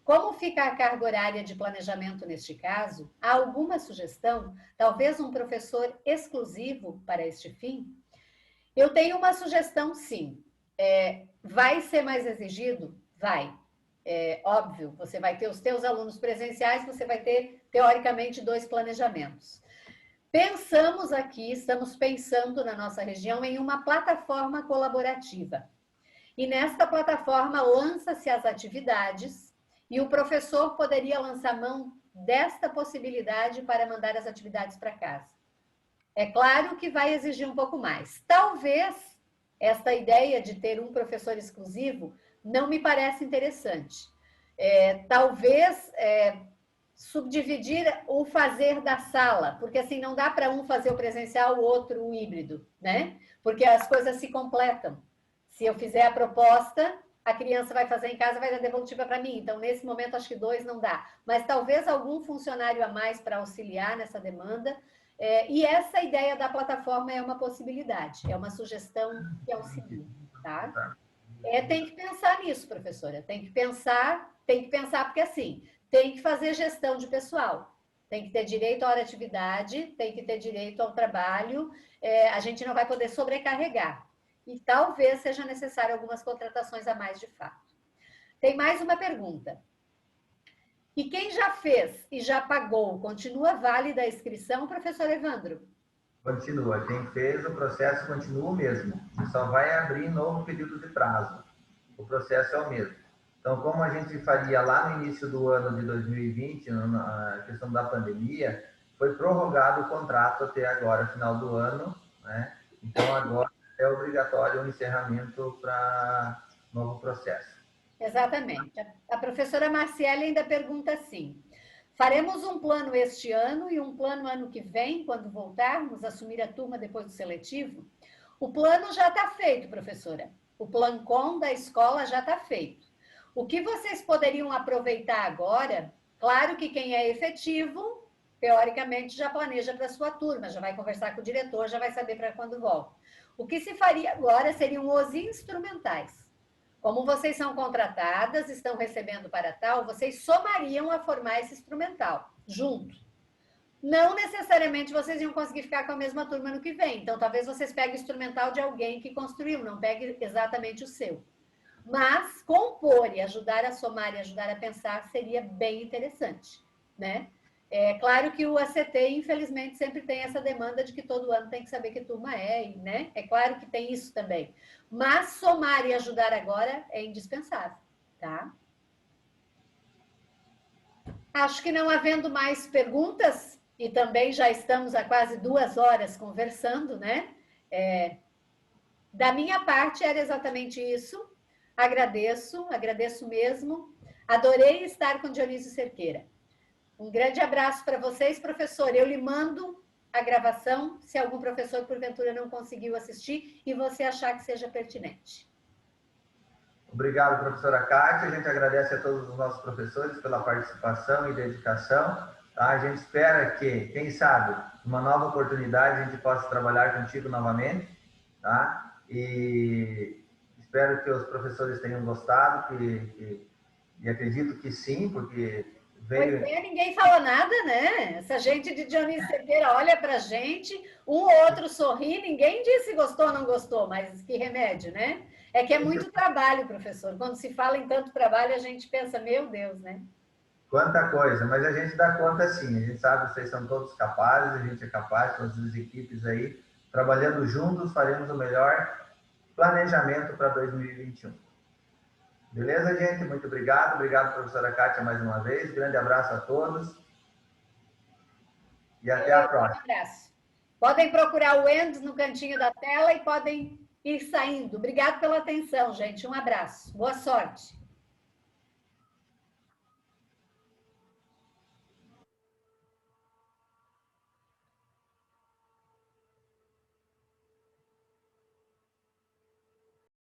Como fica a carga horária de planejamento neste caso? Há alguma sugestão? Talvez um professor exclusivo para este fim? Eu tenho uma sugestão, sim. Vai ser mais exigido? Vai. Óbvio, você vai ter os teus alunos presenciais, você vai ter, teoricamente, 2 planejamentos. Pensamos aqui, estamos pensando na nossa região em uma plataforma colaborativa. E nesta plataforma lança-se as atividades e o professor poderia lançar mão desta possibilidade para mandar as atividades para casa. É claro que vai exigir um pouco mais. Talvez esta ideia de ter um professor exclusivo não me parece interessante. Talvez subdividir o fazer da sala, porque assim não dá para um fazer o presencial, o outro o híbrido, né? Porque as coisas se completam. Se eu fizer a proposta, a criança vai fazer em casa, vai dar devolutiva para mim. Então, nesse momento, acho que 2 não dá. Mas talvez algum funcionário a mais para auxiliar nessa demanda. E essa ideia da plataforma é uma possibilidade, é uma sugestão que auxilia, tá? Tem que pensar nisso, professora. Tem que pensar porque assim, tem que fazer gestão de pessoal. Tem que ter direito à hora de atividade, tem que ter direito ao trabalho. A gente não vai poder sobrecarregar. E talvez seja necessário algumas contratações a mais de fato. Tem mais uma pergunta. E quem já fez e já pagou, continua válida a inscrição, professor Evandro? Continua. Quem fez, o processo continua o mesmo. Você só vai abrir novo período de prazo. O processo é o mesmo. Então, como a gente faria lá no início do ano de 2020, na questão da pandemia, foi prorrogado o contrato até agora, final do ano, né? Então, agora é obrigatório o encerramento para novo processo. Exatamente. A professora Marciele ainda pergunta assim: faremos um plano este ano e um plano ano que vem, quando voltarmos a assumir a turma depois do seletivo? O plano já está feito, professora. O plancom da escola já está feito. O que vocês poderiam aproveitar agora? Claro que quem é efetivo, teoricamente, já planeja para a sua turma, já vai conversar com o diretor, já vai saber para quando volta. O que se faria agora seriam os instrumentais. Como vocês são contratadas, estão recebendo para tal, vocês somariam a formar esse instrumental, junto. Não necessariamente vocês iam conseguir ficar com a mesma turma no que vem. Então, talvez vocês peguem o instrumental de alguém que construiu, não pegue exatamente o seu. Mas compor e ajudar a somar e ajudar a pensar seria bem interessante, né? É claro que o ACT, infelizmente, sempre tem essa demanda de que todo ano tem que saber que turma é, né? É claro que tem isso também. Mas somar e ajudar agora é indispensável, tá? Acho que não havendo mais perguntas, e também já estamos há quase 2 horas conversando, né? Da minha parte era exatamente isso. Agradeço mesmo. Adorei estar com Dionísio Cerqueira. Um grande abraço para vocês, professor. Eu lhe mando a gravação, se algum professor, porventura, não conseguiu assistir e você achar que seja pertinente. Obrigado, professora Kátia. A gente agradece a todos os nossos professores pela participação e dedicação. Tá? A gente espera que, quem sabe, uma nova oportunidade a gente possa trabalhar contigo novamente. Tá? E espero que os professores tenham gostado, e acredito que sim, porque veio... Pois é, ninguém falou nada, né? Essa gente de Dionísio Cerqueira olha pra gente, um ou outro sorri, ninguém disse gostou ou não gostou, mas que remédio, né? É que é muito trabalho, professor. Quando se fala em tanto trabalho, a gente pensa, meu Deus, né? Quanta coisa, mas a gente dá conta sim. A gente sabe que vocês são todos capazes, a gente é capaz, todas as equipes aí, trabalhando juntos, faremos o melhor planejamento para 2021. Beleza, gente? Muito obrigado. Obrigado, professora Kátia, mais uma vez. Grande abraço a todos. E até a próxima. Um abraço. Podem procurar o Endes no cantinho da tela e podem ir saindo. Obrigado pela atenção, gente. Um abraço. Boa sorte.